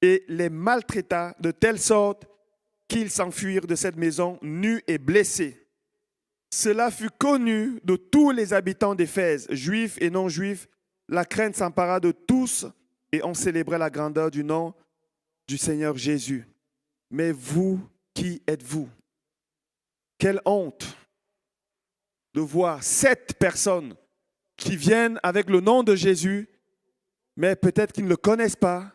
et les maltraita de telle sorte qu'ils s'enfuirent de cette maison nus et blessés. Cela fut connu de tous les habitants d'Éphèse, juifs et non-juifs. La crainte s'empara de tous et on célébrait la grandeur du nom du Seigneur Jésus. Mais vous, qui êtes-vous? Quelle honte de voir 7 personnes qui viennent avec le nom de Jésus, mais peut-être qu'ils ne le connaissent pas,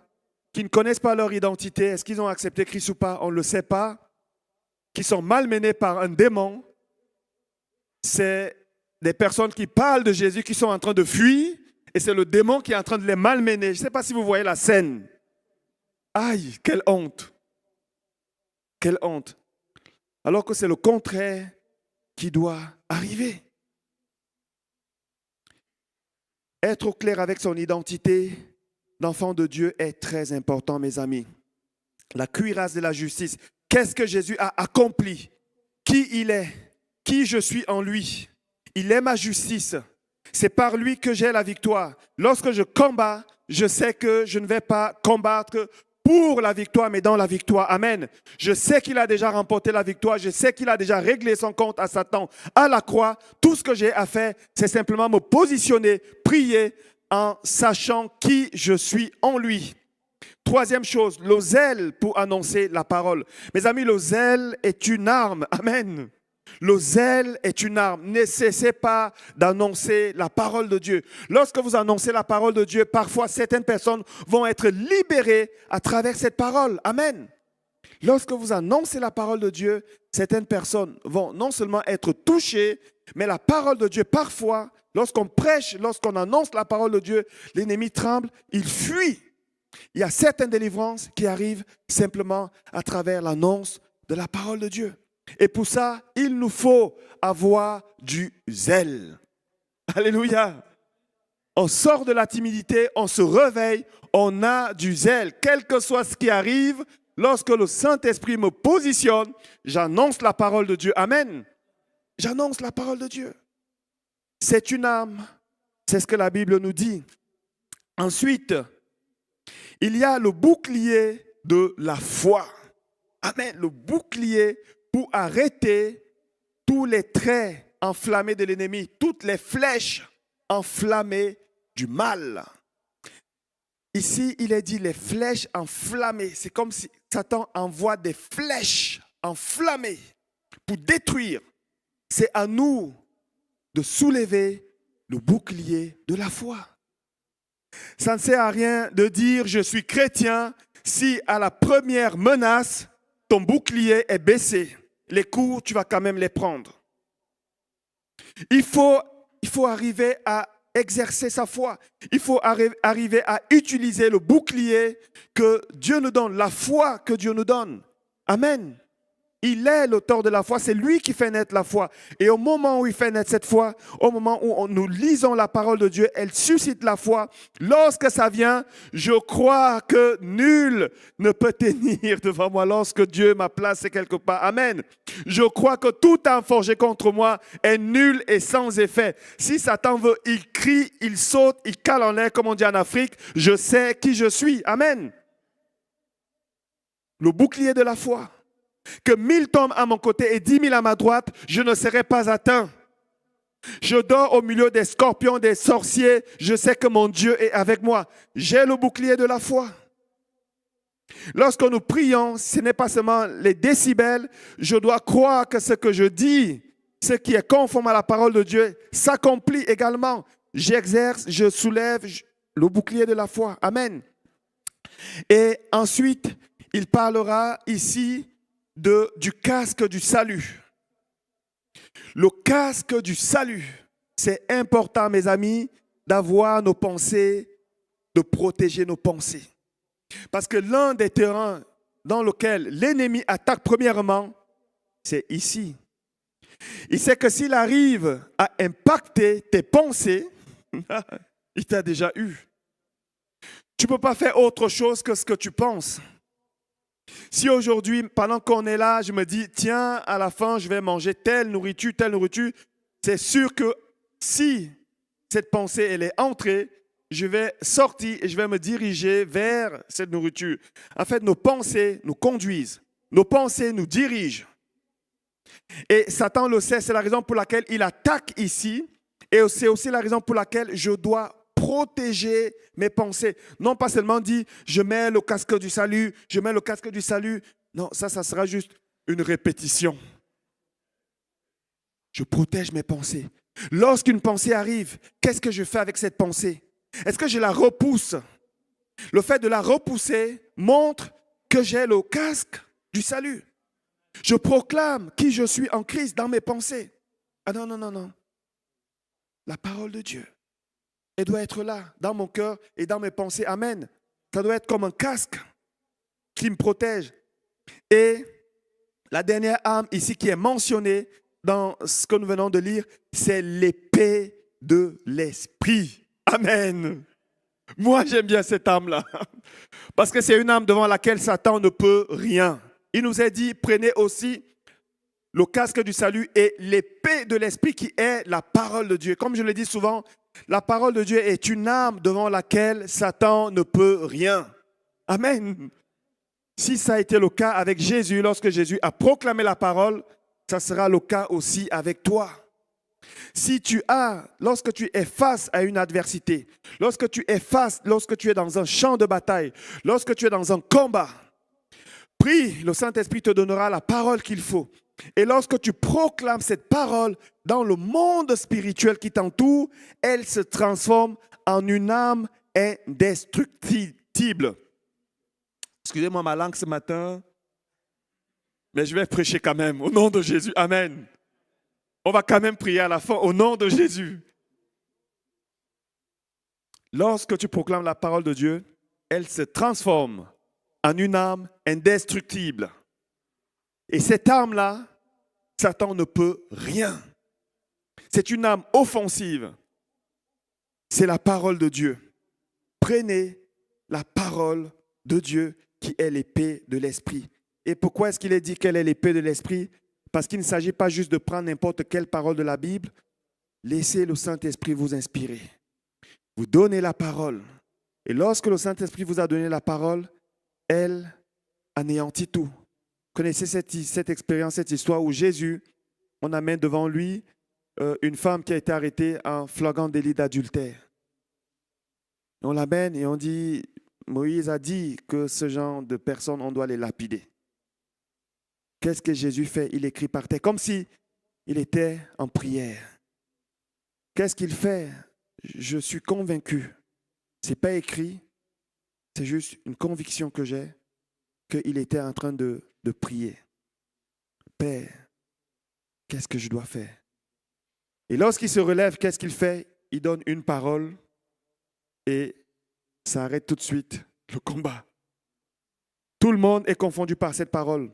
qui ne connaissent pas leur identité. Est-ce qu'ils ont accepté Christ ou pas? On ne le sait pas. Qui sont malmenés par un démon. C'est des personnes qui parlent de Jésus, qui sont en train de fuir, et c'est le démon qui est en train de les malmener. Je ne sais pas si vous voyez la scène. Aïe, quelle honte. Quelle honte. Alors que c'est le contraire qui doit arriver. Être au clair avec son identité d'enfant de Dieu est très important, mes amis. La cuirasse de la justice. Qu'est-ce que Jésus a accompli? Qui il est? Qui je suis en lui? Il est ma justice. C'est par lui que j'ai la victoire. Lorsque je combats, je sais que je ne vais pas combattre pour la victoire, mais dans la victoire. Amen. Je sais qu'il a déjà remporté la victoire. Je sais qu'il a déjà réglé son compte à Satan à la croix. Tout ce que j'ai à faire, c'est simplement me positionner, prier en sachant qui je suis en lui. Troisième chose, le zèle pour annoncer la parole. Mes amis, le zèle est une arme. Amen. Le zèle est une arme. Ne cessez pas d'annoncer la parole de Dieu. Lorsque vous annoncez la parole de Dieu, parfois certaines personnes vont être libérées à travers cette parole. Amen. Lorsque vous annoncez la parole de Dieu, certaines personnes vont non seulement être touchées, mais la parole de Dieu, parfois, lorsqu'on prêche, lorsqu'on annonce la parole de Dieu, l'ennemi tremble, il fuit. Il y a certaines délivrances qui arrivent simplement à travers l'annonce de la parole de Dieu. Et pour ça, il nous faut avoir du zèle. Alléluia. On sort de la timidité, on se réveille, on a du zèle. Quel que soit ce qui arrive, lorsque le Saint-Esprit me positionne, j'annonce la parole de Dieu. Amen. J'annonce la parole de Dieu. C'est une arme. C'est ce que la Bible nous dit. Ensuite, il y a le bouclier de la foi. Amen. Le bouclier pour arrêter tous les traits enflammés de l'ennemi, toutes les flèches enflammées du mal. Ici, il est dit les flèches enflammées. C'est comme si Satan envoie des flèches enflammées pour détruire. C'est à nous de soulever le bouclier de la foi. Ça ne sert à rien de dire je suis chrétien si à la première menace, ton bouclier est baissé. Les coups, tu vas quand même les prendre. Il faut arriver à exercer sa foi. Il faut arriver à utiliser le bouclier que Dieu nous donne, la foi que Dieu nous donne. Amen. Il est l'auteur de la foi, c'est lui qui fait naître la foi. Et au moment où il fait naître cette foi, au moment où nous lisons la parole de Dieu, elle suscite la foi. Lorsque ça vient, je crois que nul ne peut tenir devant moi lorsque Dieu m'a placé quelque part. Amen. Je crois que tout âme forgé contre moi est nul et sans effet. Si Satan veut, il crie, il saute, il cale en l'air, comme on dit en Afrique. Je sais qui je suis. Amen. Le bouclier de la foi. Que 1000 tombent à mon côté et 10 000 à ma droite, je ne serai pas atteint. Je dors au milieu des scorpions, des sorciers. Je sais que mon Dieu est avec moi. J'ai le bouclier de la foi. Lorsque nous prions, ce n'est pas seulement les décibels. Je dois croire que ce que je dis, ce qui est conforme à la parole de Dieu, s'accomplit également. J'exerce, je soulève le bouclier de la foi. Amen. Et ensuite, il parlera ici du casque du salut. Le casque du salut. C'est important, mes amis, d'avoir nos pensées, de protéger nos pensées. Parce que l'un des terrains dans lequel l'ennemi attaque premièrement, c'est ici. Il sait que s'il arrive à impacter tes pensées, il t'a déjà eu. Tu ne peux pas faire autre chose que ce que tu penses. Si aujourd'hui, pendant qu'on est là, je me dis, tiens, à la fin, je vais manger telle nourriture, c'est sûr que si cette pensée, elle est entrée, je vais sortir et je vais me diriger vers cette nourriture. En fait, nos pensées nous conduisent. Nos pensées nous dirigent. Et Satan le sait, c'est la raison pour laquelle il attaque ici. Et c'est aussi la raison pour laquelle je dois protéger mes pensées. Non pas seulement dire, je mets le casque du salut, je mets le casque du salut. Non, ça sera juste une répétition. Je protège mes pensées. Lorsqu'une pensée arrive, qu'est-ce que je fais avec cette pensée? Est-ce que je la repousse? Le fait de la repousser montre que j'ai le casque du salut. Je proclame qui je suis en Christ dans mes pensées. Ah non, non, non, non. La parole de Dieu, elle doit être là, dans mon cœur et dans mes pensées. Amen. Ça doit être comme un casque qui me protège. Et la dernière arme ici qui est mentionnée dans ce que nous venons de lire, c'est l'épée de l'esprit. Amen. Moi, j'aime bien cette arme-là. Parce que c'est une arme devant laquelle Satan ne peut rien. Il nous a dit, prenez aussi le casque du salut et l'épée de l'esprit qui est la parole de Dieu. Comme je le dis souvent, la parole de Dieu est une arme devant laquelle Satan ne peut rien. Amen. Si ça a été le cas avec Jésus, lorsque Jésus a proclamé la parole, ça sera le cas aussi avec toi. Lorsque tu es face à une adversité, lorsque tu es dans un champ de bataille, lorsque tu es dans un combat, prie, le Saint-Esprit te donnera la parole qu'il faut. Et lorsque tu proclames cette parole dans le monde spirituel qui t'entoure, elle se transforme en une âme indestructible. Excusez-moi ma langue ce matin, mais je vais prêcher quand même au nom de Jésus. Amen. On va quand même prier à la fin au nom de Jésus. Lorsque tu proclames la parole de Dieu, elle se transforme en une âme indestructible. Et cette âme-là, Satan ne peut rien. C'est une âme offensive. C'est la parole de Dieu. Prenez la parole de Dieu qui est l'épée de l'esprit. Et pourquoi est-ce qu'il est dit qu'elle est l'épée de l'esprit? Parce qu'il ne s'agit pas juste de prendre n'importe quelle parole de la Bible. Laissez le Saint-Esprit vous inspirer. Vous donnez la parole. Et lorsque le Saint-Esprit vous a donné la parole, elle anéantit tout. Vous connaissez cette expérience, cette histoire où Jésus, on amène devant lui une femme qui a été arrêtée en flagrant délit d'adultère. On l'amène et on dit, Moïse a dit que ce genre de personnes, on doit les lapider. Qu'est-ce que Jésus fait? Il écrit par terre, comme si il était en prière. Qu'est-ce qu'il fait? Je suis convaincu. Ce n'est pas écrit, c'est juste une conviction que j'ai qu'il était en train de prier. Père, qu'est-ce que je dois faire? Et lorsqu'il se relève, qu'est-ce qu'il fait? Il donne une parole et ça arrête tout de suite le combat. Tout le monde est confondu par cette parole.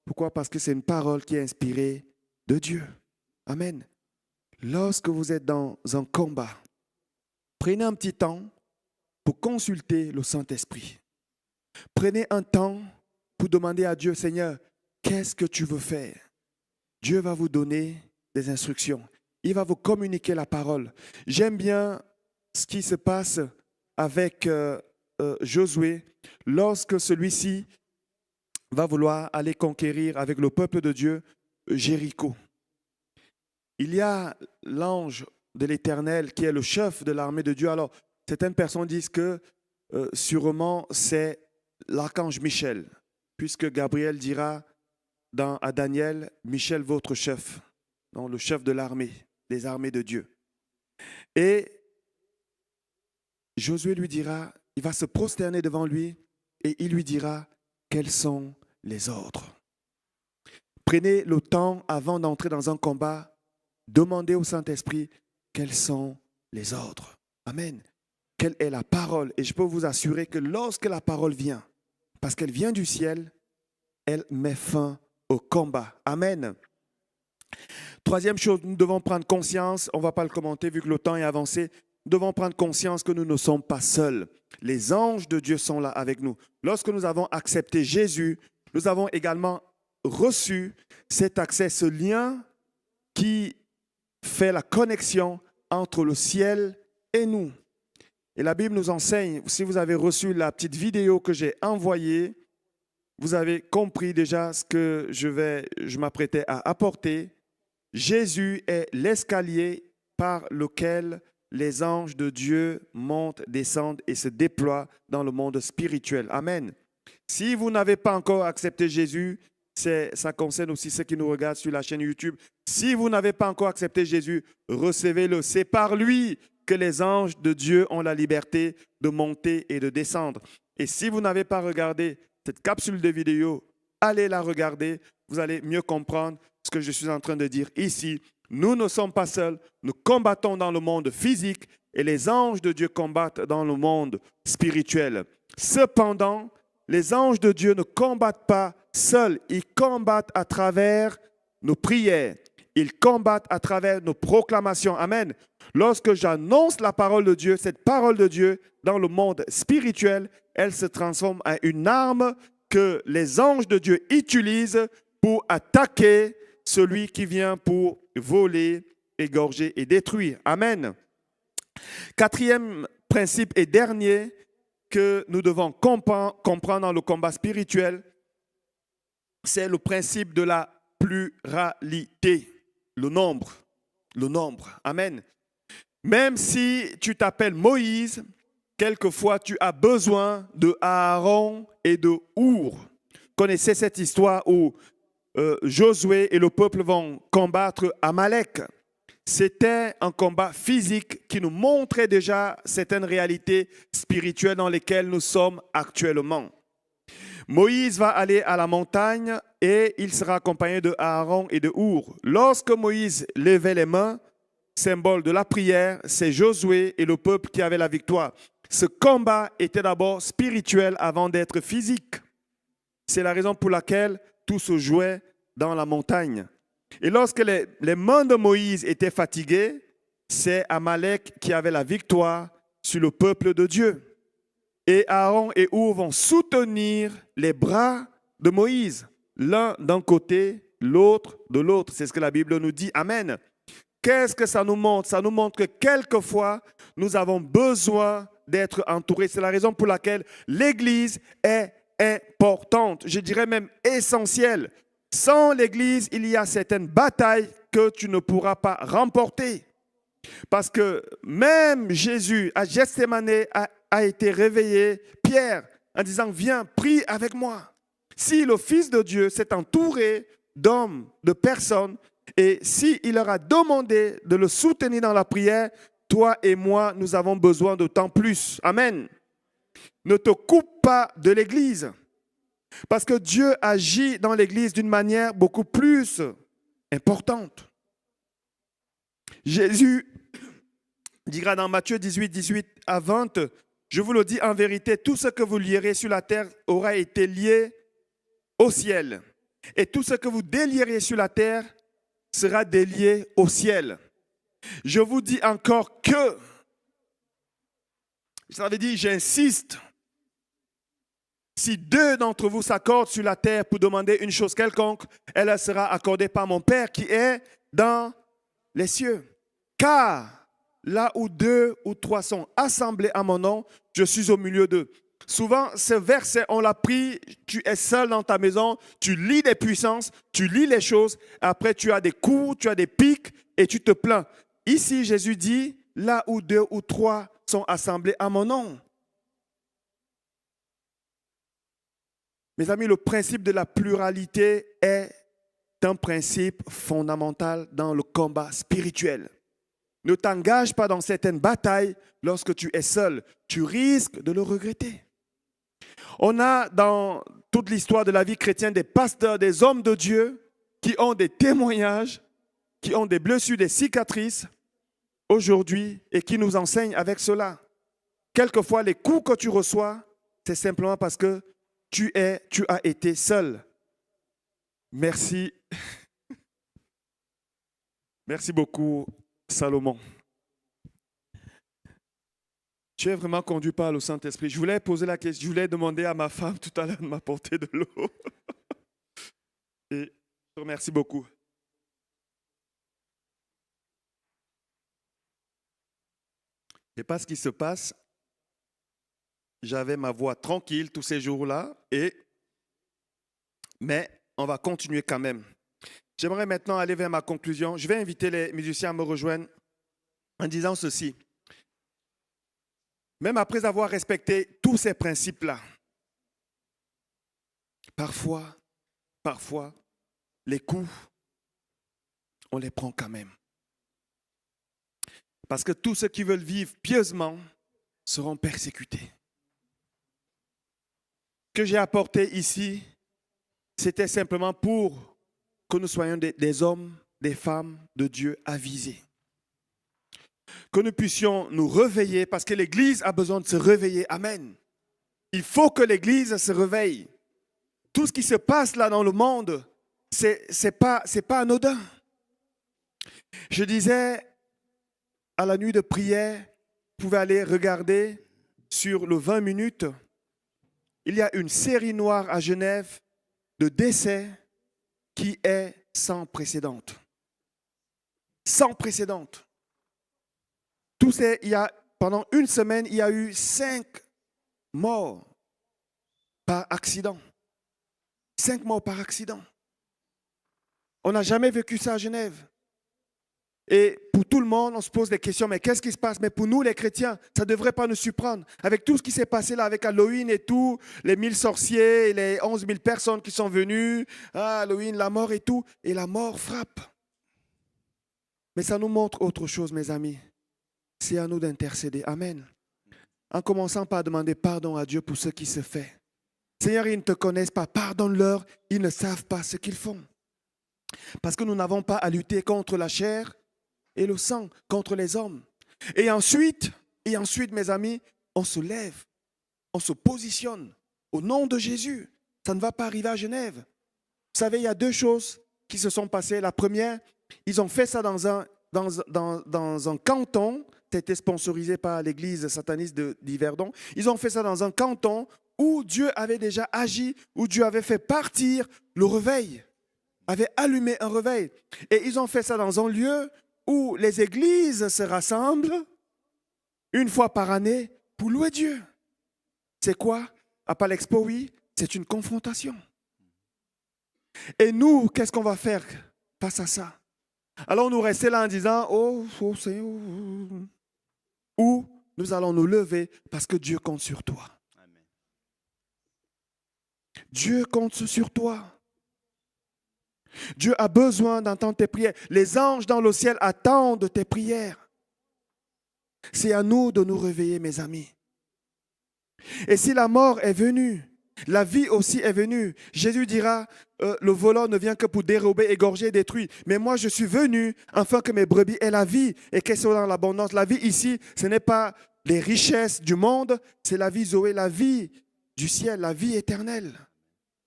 Pourquoi? Parce que c'est une parole qui est inspirée de Dieu. Amen. Lorsque vous êtes dans un combat, prenez un petit temps pour consulter le Saint-Esprit. Prenez un temps pour demander à Dieu, Seigneur, qu'est-ce que tu veux faire? Dieu va vous donner des instructions. Il va vous communiquer la parole. J'aime bien ce qui se passe avec Josué lorsque celui-ci va vouloir aller conquérir avec le peuple de Dieu Jéricho. Il y a l'ange de l'Éternel qui est le chef de l'armée de Dieu. Alors, certaines personnes disent que sûrement c'est l'archange Michel, puisque Gabriel dira à Daniel, Michel, votre chef, donc le chef de l'armée, des armées de Dieu. Et Josué lui dira, il va se prosterner devant lui et il lui dira, quels sont les ordres? Prenez le temps avant d'entrer dans un combat, demandez au Saint-Esprit, quels sont les ordres? Amen. Quelle est la parole? Et je peux vous assurer que lorsque la parole vient, parce qu'elle vient du ciel, elle met fin au combat. Amen. Troisième chose, nous devons prendre conscience, on ne va pas le commenter vu que le temps est avancé, nous devons prendre conscience que nous ne sommes pas seuls. Les anges de Dieu sont là avec nous. Lorsque nous avons accepté Jésus, nous avons également reçu cet accès, ce lien qui fait la connexion entre le ciel et nous. Et la Bible nous enseigne, si vous avez reçu la petite vidéo que j'ai envoyée, vous avez compris déjà ce que je m'apprêtais à apporter. Jésus est l'escalier par lequel les anges de Dieu montent, descendent et se déploient dans le monde spirituel. Amen. Si vous n'avez pas encore accepté Jésus, ça concerne aussi ceux qui nous regardent sur la chaîne YouTube. Si vous n'avez pas encore accepté Jésus, recevez-le. C'est par lui que les anges de Dieu ont la liberté de monter et de descendre. Et si vous n'avez pas regardé cette capsule de vidéo, allez la regarder. Vous allez mieux comprendre ce que je suis en train de dire ici. Nous ne sommes pas seuls. Nous combattons dans le monde physique et les anges de Dieu combattent dans le monde spirituel. Cependant, les anges de Dieu ne combattent pas seuls. Ils combattent à travers nos prières. Ils combattent à travers nos proclamations. Amen. Lorsque j'annonce la parole de Dieu, cette parole de Dieu dans le monde spirituel, elle se transforme en une arme que les anges de Dieu utilisent pour attaquer celui qui vient pour voler, égorger et détruire. Amen. Quatrième principe et dernier que nous devons comprendre dans le combat spirituel, c'est le principe de la pluralité, le nombre. Le nombre. Amen. Même si tu t'appelles Moïse, quelquefois tu as besoin de Aaron et de Our. Connaissez cette histoire où Josué et le peuple vont combattre Amalek. C'était un combat physique qui nous montrait déjà certaines réalités spirituelles dans lesquelles nous sommes actuellement. Moïse va aller à la montagne et il sera accompagné de Aaron et de Our. Lorsque Moïse levait les mains, symbole de la prière, c'est Josué et le peuple qui avaient la victoire. Ce combat était d'abord spirituel avant d'être physique. C'est la raison pour laquelle tout se jouait dans la montagne. Et lorsque les mains de Moïse étaient fatiguées, c'est Amalek qui avait la victoire sur le peuple de Dieu. Et Aaron et Our vont soutenir les bras de Moïse, l'un d'un côté, l'autre de l'autre. C'est ce que la Bible nous dit. Amen. Qu'est-ce que ça nous montre? Ça nous montre que quelquefois, nous avons besoin d'être entourés. C'est la raison pour laquelle l'Église est importante, je dirais même essentielle. Sans l'Église, il y a certaines batailles que tu ne pourras pas remporter. Parce que même Jésus, à Gethsémani, a été réveillé, Pierre, en disant, viens, prie avec moi. Si le Fils de Dieu s'est entouré d'hommes, de personnes, et s'il leur a demandé de le soutenir dans la prière, toi et moi, nous avons besoin de temps plus. Amen. Ne te coupe pas de l'Église. Parce que Dieu agit dans l'Église d'une manière beaucoup plus importante. Jésus dira dans Matthieu 18, 18 à 20, je vous le dis en vérité, tout ce que vous lierez sur la terre aura été lié au ciel. Et tout ce que vous délierez sur la terre sera délié au ciel. Je vous dis encore que, ça veut dire, j'insiste, si deux d'entre vous s'accordent sur la terre pour demander une chose quelconque, elle sera accordée par mon Père qui est dans les cieux. Car là où deux ou trois sont assemblés à mon nom, je suis au milieu d'eux. Souvent, ce verset, on l'a pris, tu es seul dans ta maison, tu lis des puissances, tu lis les choses, après tu as des coups, tu as des pics et tu te plains. Ici, Jésus dit, là où deux ou trois sont assemblés à mon nom. Mes amis, le principe de la pluralité est un principe fondamental dans le combat spirituel. Ne t'engage pas dans certaines batailles lorsque tu es seul. Tu risques de le regretter. On a dans toute l'histoire de la vie chrétienne des pasteurs, des hommes de Dieu qui ont des témoignages, qui ont des blessures, des cicatrices aujourd'hui et qui nous enseignent avec cela. Quelquefois, les coups que tu reçois, c'est simplement parce que tu as été seul. Merci. Merci beaucoup, Salomon. Tu es vraiment conduit par le Saint-Esprit. Je voulais poser la question, je voulais demander à ma femme tout à l'heure de m'apporter de l'eau. Et je te remercie beaucoup. Je ne sais pas ce qui se passe. J'avais ma voix tranquille tous ces jours-là, mais on va continuer quand même. J'aimerais maintenant aller vers ma conclusion. Je vais inviter les musiciens à me rejoindre en disant ceci. Même après avoir respecté tous ces principes-là, parfois, les coups, on les prend quand même. Parce que tous ceux qui veulent vivre pieusement seront persécutés. Ce que j'ai apporté ici, c'était simplement pour que nous soyons des hommes, des femmes de Dieu avisés. Que nous puissions nous réveiller parce que l'Église a besoin de se réveiller. Amen. Il faut que l'Église se réveille. Tout ce qui se passe là dans le monde, c'est pas anodin. Je disais à la nuit de prière, vous pouvez aller regarder sur le 20 minutes. Il y a une série noire à Genève de décès qui est sans précédente. Sans précédente. Pendant une semaine, il y a eu 5 morts par accident. 5 morts par accident. On n'a jamais vécu ça à Genève. Et pour tout le monde, on se pose des questions, mais qu'est-ce qui se passe? Mais pour nous, les chrétiens, ça ne devrait pas nous surprendre. Avec tout ce qui s'est passé là, avec Halloween et tout, les 1000 sorciers, et les 11 000 personnes qui sont venues, Halloween, la mort et tout, et la mort frappe. Mais ça nous montre autre chose, mes amis. C'est à nous d'intercéder. Amen. En commençant par demander pardon à Dieu pour ce qui se fait. Seigneur, ils ne te connaissent pas. Pardonne-leur. Ils ne savent pas ce qu'ils font. Parce que nous n'avons pas à lutter contre la chair et le sang, contre les hommes. Et ensuite, mes amis, on se lève. On se positionne. Au nom de Jésus. Ça ne va pas arriver à Genève. Vous savez, il y a 2 choses qui se sont passées. La première, ils ont fait ça dans un canton. C'était sponsorisé par l'église sataniste d'Yverdon. Ils ont fait ça dans un canton où Dieu avait déjà agi, où Dieu avait fait partir le réveil, avait allumé un réveil. Et ils ont fait ça dans un lieu où les églises se rassemblent une fois par année pour louer Dieu. C'est quoi? À Palexpo, oui, c'est une confrontation. Et nous, qu'est-ce qu'on va faire face à ça? Alors nous rester là en disant, oh Seigneur, ou nous allons nous lever parce que Dieu compte sur toi. Amen. Dieu compte sur toi. Dieu a besoin d'entendre tes prières. Les anges dans le ciel attendent tes prières. C'est à nous de nous réveiller, mes amis. Et si la mort est venue, la vie aussi est venue. Jésus dira, le voleur ne vient que pour dérober, égorger, détruire. Mais moi, je suis venu afin que mes brebis aient la vie et qu'elles soient dans l'abondance. La vie ici, ce n'est pas les richesses du monde, c'est la vie Zoé, la vie du ciel, la vie éternelle.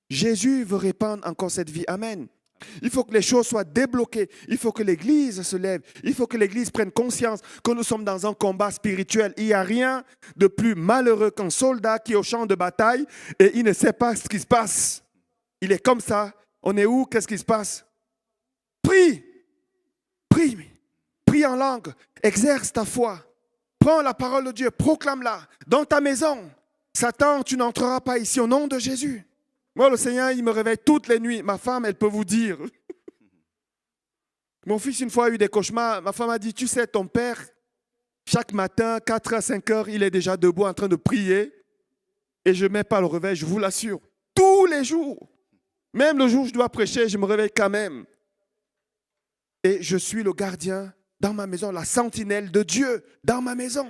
Jésus veut répandre encore cette vie. Amen. Il faut que les choses soient débloquées. Il faut que l'Église se lève. Il faut que l'Église prenne conscience que nous sommes dans un combat spirituel. Il n'y a rien de plus malheureux qu'un soldat qui est au champ de bataille et il ne sait pas ce qui se passe. Il est comme ça. On est où? Qu'est-ce qui se passe? Prie. Prie. Prie en langue. Exerce ta foi. Prends la parole de Dieu. Proclame-la dans ta maison. Satan, tu n'entreras pas ici au nom de Jésus. Moi, le Seigneur, il me réveille toutes les nuits. Ma femme, elle peut vous dire. Mon fils, une fois, a eu des cauchemars. Ma femme a dit, tu sais, ton père, chaque matin, 4 à 5 heures, il est déjà debout en train de prier. Et je ne mets pas le réveil, je vous l'assure. Tous les jours. Même le jour où je dois prêcher, je me réveille quand même. Et je suis le gardien dans ma maison, la sentinelle de Dieu dans ma maison.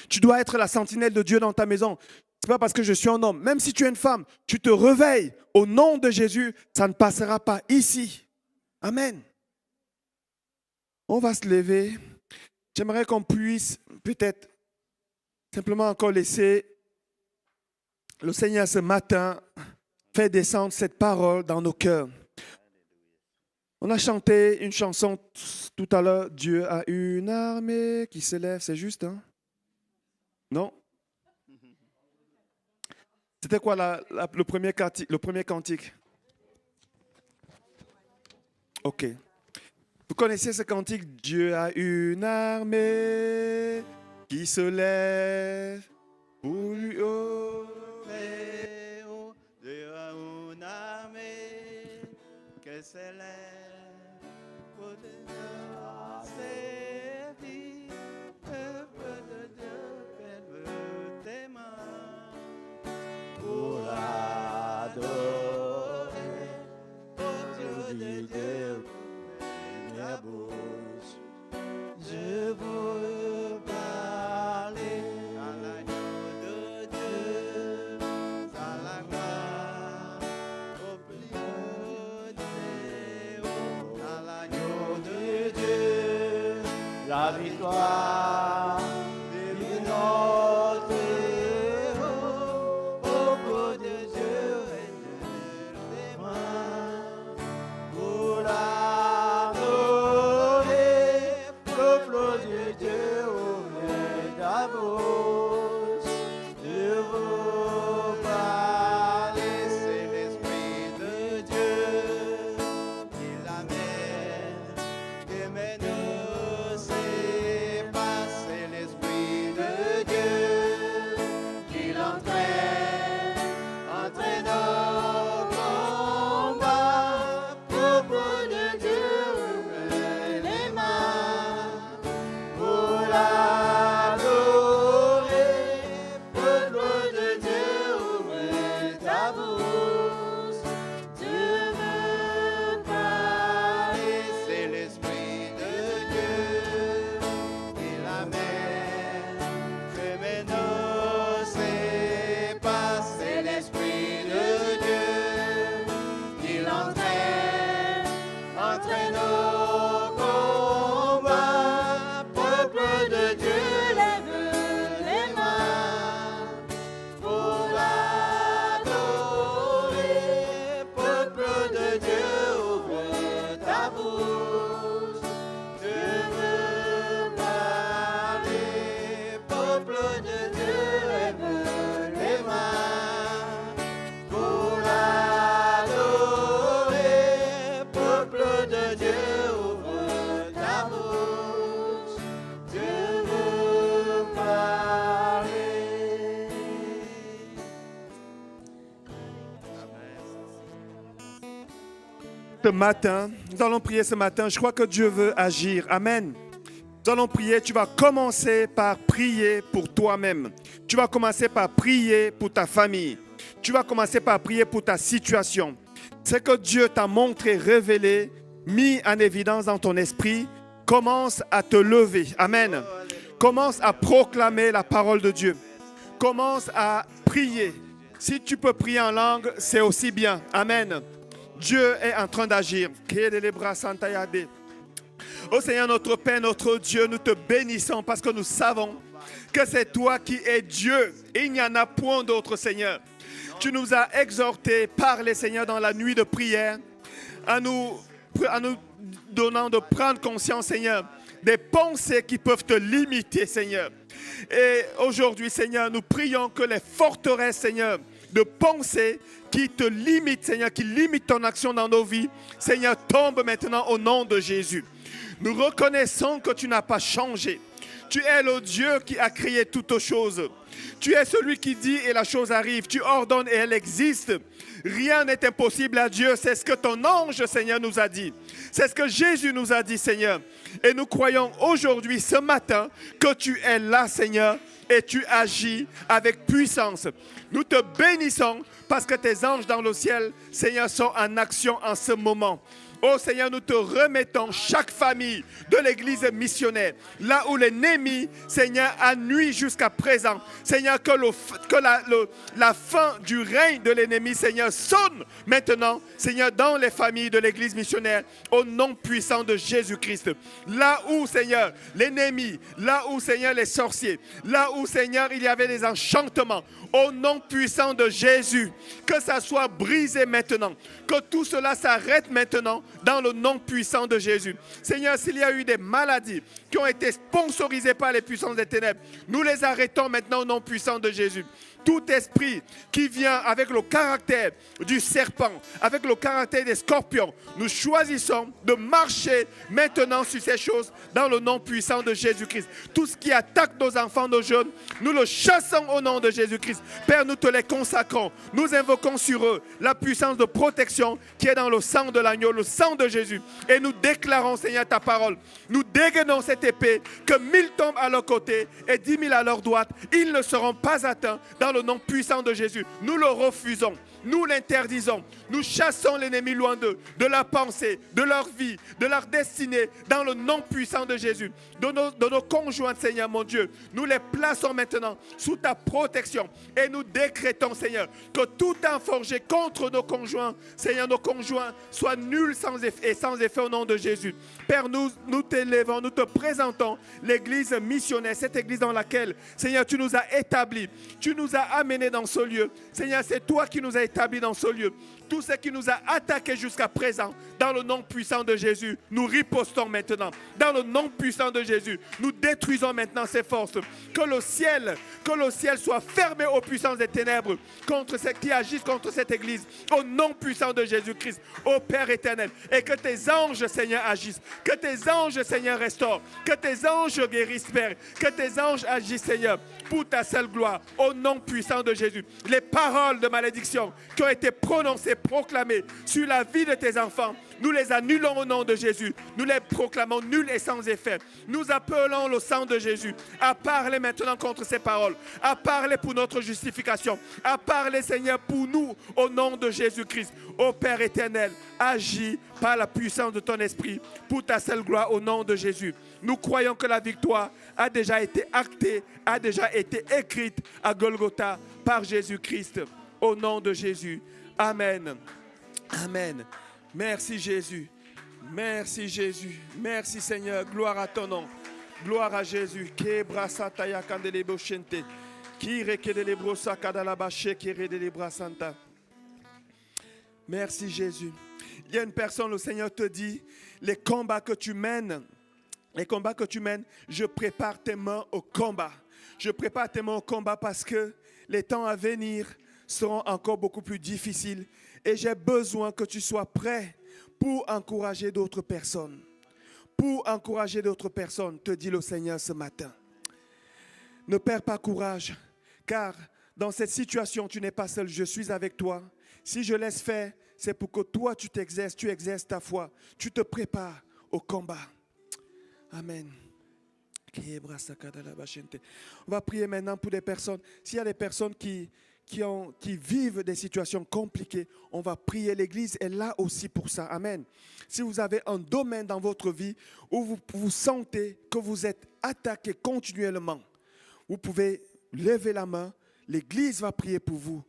Tu dois être la sentinelle de Dieu dans ta maison. Ce n'est pas parce que je suis un homme. Même si tu es une femme, tu te réveilles au nom de Jésus, ça ne passera pas ici. Amen. On va se lever. J'aimerais qu'on puisse peut-être simplement encore laisser le Seigneur ce matin faire descendre cette parole dans nos cœurs. On a chanté une chanson tout à l'heure. Dieu a une armée qui s'élève. C'est juste, hein? Non? C'était quoi le premier cantique? Ok. Vous connaissez ce cantique? Dieu a une armée qui se lève pour lui Dieu a une armée qui se lève pour te servir. Peuple de Dieu, lève tes mains pour l'adorer. Au Dieu de Dieu, la bouche, je veux parler à l'agneau de Dieu, à la gloire, au plus de haut, à l'agneau de Dieu, la victoire de notre héros, au bout de Dieu et de tes mains, pour la Ce matin, nous allons prier ce matin. Je crois que Dieu veut agir. Amen. Nous allons prier. Tu vas commencer par prier pour toi-même. Tu vas commencer par prier pour ta famille. Tu vas commencer par prier pour ta situation. Ce que Dieu t'a montré, révélé, mis en évidence dans ton esprit, commence à te lever. Amen. Commence à proclamer la parole de Dieu. Commence à prier. Si tu peux prier en langue, c'est aussi bien. Amen. Dieu est en train d'agir. Oh Seigneur, notre Père, notre Dieu, nous te bénissons parce que nous savons que c'est toi qui es Dieu. Il n'y en a point d'autre, Seigneur. Tu nous as exhortés, parlez Seigneur dans la nuit de prière, en nous donnant de prendre conscience Seigneur des pensées qui peuvent te limiter Seigneur. Et aujourd'hui Seigneur, nous prions que les forteresses Seigneur de pensées qui te limitent Seigneur, qui limitent ton action dans nos vies, Seigneur, tombent maintenant au nom de Jésus. Nous reconnaissons que tu n'as pas changé. Tu es le Dieu qui a créé toutes choses. Tu es celui qui dit et la chose arrive. Tu ordonnes et elle existe. Rien n'est impossible à Dieu. C'est ce que ton ange, Seigneur, nous a dit. C'est ce que Jésus nous a dit, Seigneur. Et nous croyons aujourd'hui, ce matin, que tu es là, Seigneur, et tu agis avec puissance. Nous te bénissons parce que tes anges dans le ciel, Seigneur, sont en action en ce moment. Oh Seigneur, nous te remettons chaque famille de l'église missionnaire, là où l'ennemi, Seigneur, a nuit jusqu'à présent. Seigneur, que la fin du règne de l'ennemi, Seigneur, sonne maintenant, Seigneur, dans les familles de l'église missionnaire, au nom puissant de Jésus-Christ. Là où, Seigneur, l'ennemi, là où, Seigneur, les sorciers, là où, Seigneur, il y avait des enchantements, au nom puissant de Jésus, que ça soit brisé maintenant, que tout cela s'arrête maintenant, dans le nom puissant de Jésus. Seigneur, s'il y a eu des maladies qui ont été sponsorisées par les puissances des ténèbres, nous les arrêtons maintenant au nom puissant de Jésus. Tout esprit qui vient avec le caractère du serpent, avec le caractère des scorpions, nous choisissons de marcher maintenant sur ces choses dans le nom puissant de Jésus-Christ. Tout ce qui attaque nos enfants, nos jeunes, nous le chassons au nom de Jésus-Christ. Père, nous te les consacrons. Nous invoquons sur eux la puissance de protection qui est dans le sang de l'agneau, le sang de Jésus. Et nous déclarons, Seigneur, ta parole. Nous dégainons cette épée, que 1000 tombent à leur côté et 10 000 à leur droite. Ils ne seront pas atteints dans le nom puissant de Jésus. Nous le refusons. Nous l'interdisons. Nous chassons l'ennemi loin d'eux, de leur pensée, de leur vie, de leur destinée, dans le nom puissant de Jésus. De nos conjoints, Seigneur mon Dieu, nous les plaçons maintenant sous ta protection. Et nous décrétons, Seigneur, que tout un forgé contre nos conjoints, Seigneur, nos conjoints, soit nul sans effet au nom de Jésus. Père, nous t'élevons, nous te présentons l'église missionnaire, cette église dans laquelle, Seigneur, tu nous as établis, tu nous as amenés dans ce lieu. Seigneur, c'est toi qui nous as établis dans ce lieu. Tout ce qui nous a attaqués jusqu'à présent, dans le nom puissant de Jésus, nous ripostons maintenant. Dans le nom puissant de Jésus, nous détruisons maintenant ces forces. Que le ciel soit fermé aux puissances des ténèbres contre ceux qui agissent contre cette église. Au nom puissant de Jésus-Christ, ô Père éternel. Et que tes anges, Seigneur, agissent. Que tes anges, Seigneur, restaurent. Que tes anges guérissent, Père. Que tes anges agissent, Seigneur, pour ta seule gloire. Au nom puissant de Jésus. Les paroles de malédiction qui ont été prononcées, proclamées sur la vie de tes enfants, nous les annulons au nom de Jésus. Nous les proclamons nuls et sans effet. Nous appelons le sang de Jésus à parler maintenant contre ces paroles, à parler pour notre justification, à parler, Seigneur, pour nous au nom de Jésus-Christ. Ô Père éternel, agis par la puissance de ton esprit pour ta seule gloire au nom de Jésus. Nous croyons que la victoire a déjà été actée, a déjà été écrite à Golgotha par Jésus-Christ. Au nom de Jésus. Amen. Amen. Merci Jésus. Merci Jésus. Merci Seigneur. Gloire à ton nom. Gloire à Jésus. Merci Jésus. Il y a une personne, le Seigneur te dit, les combats que tu mènes, je prépare tes mains au combat. Je prépare tes mains au combat parce que les temps à venir seront encore beaucoup plus difficiles. Et j'ai besoin que tu sois prêt pour encourager d'autres personnes. Pour encourager d'autres personnes, te dit le Seigneur ce matin. Ne perds pas courage, car dans cette situation, tu n'es pas seul, je suis avec toi. Si je laisse faire, c'est pour que toi, tu exerces ta foi, tu te prépares au combat. Amen. On va prier maintenant pour des personnes. S'il y a des personnes qui vivent des situations compliquées, on va prier. L'église est là aussi pour ça. Amen. Si vous avez un domaine dans votre vie où vous sentez que vous êtes attaqué continuellement, vous pouvez lever la main. L'église va prier pour vous,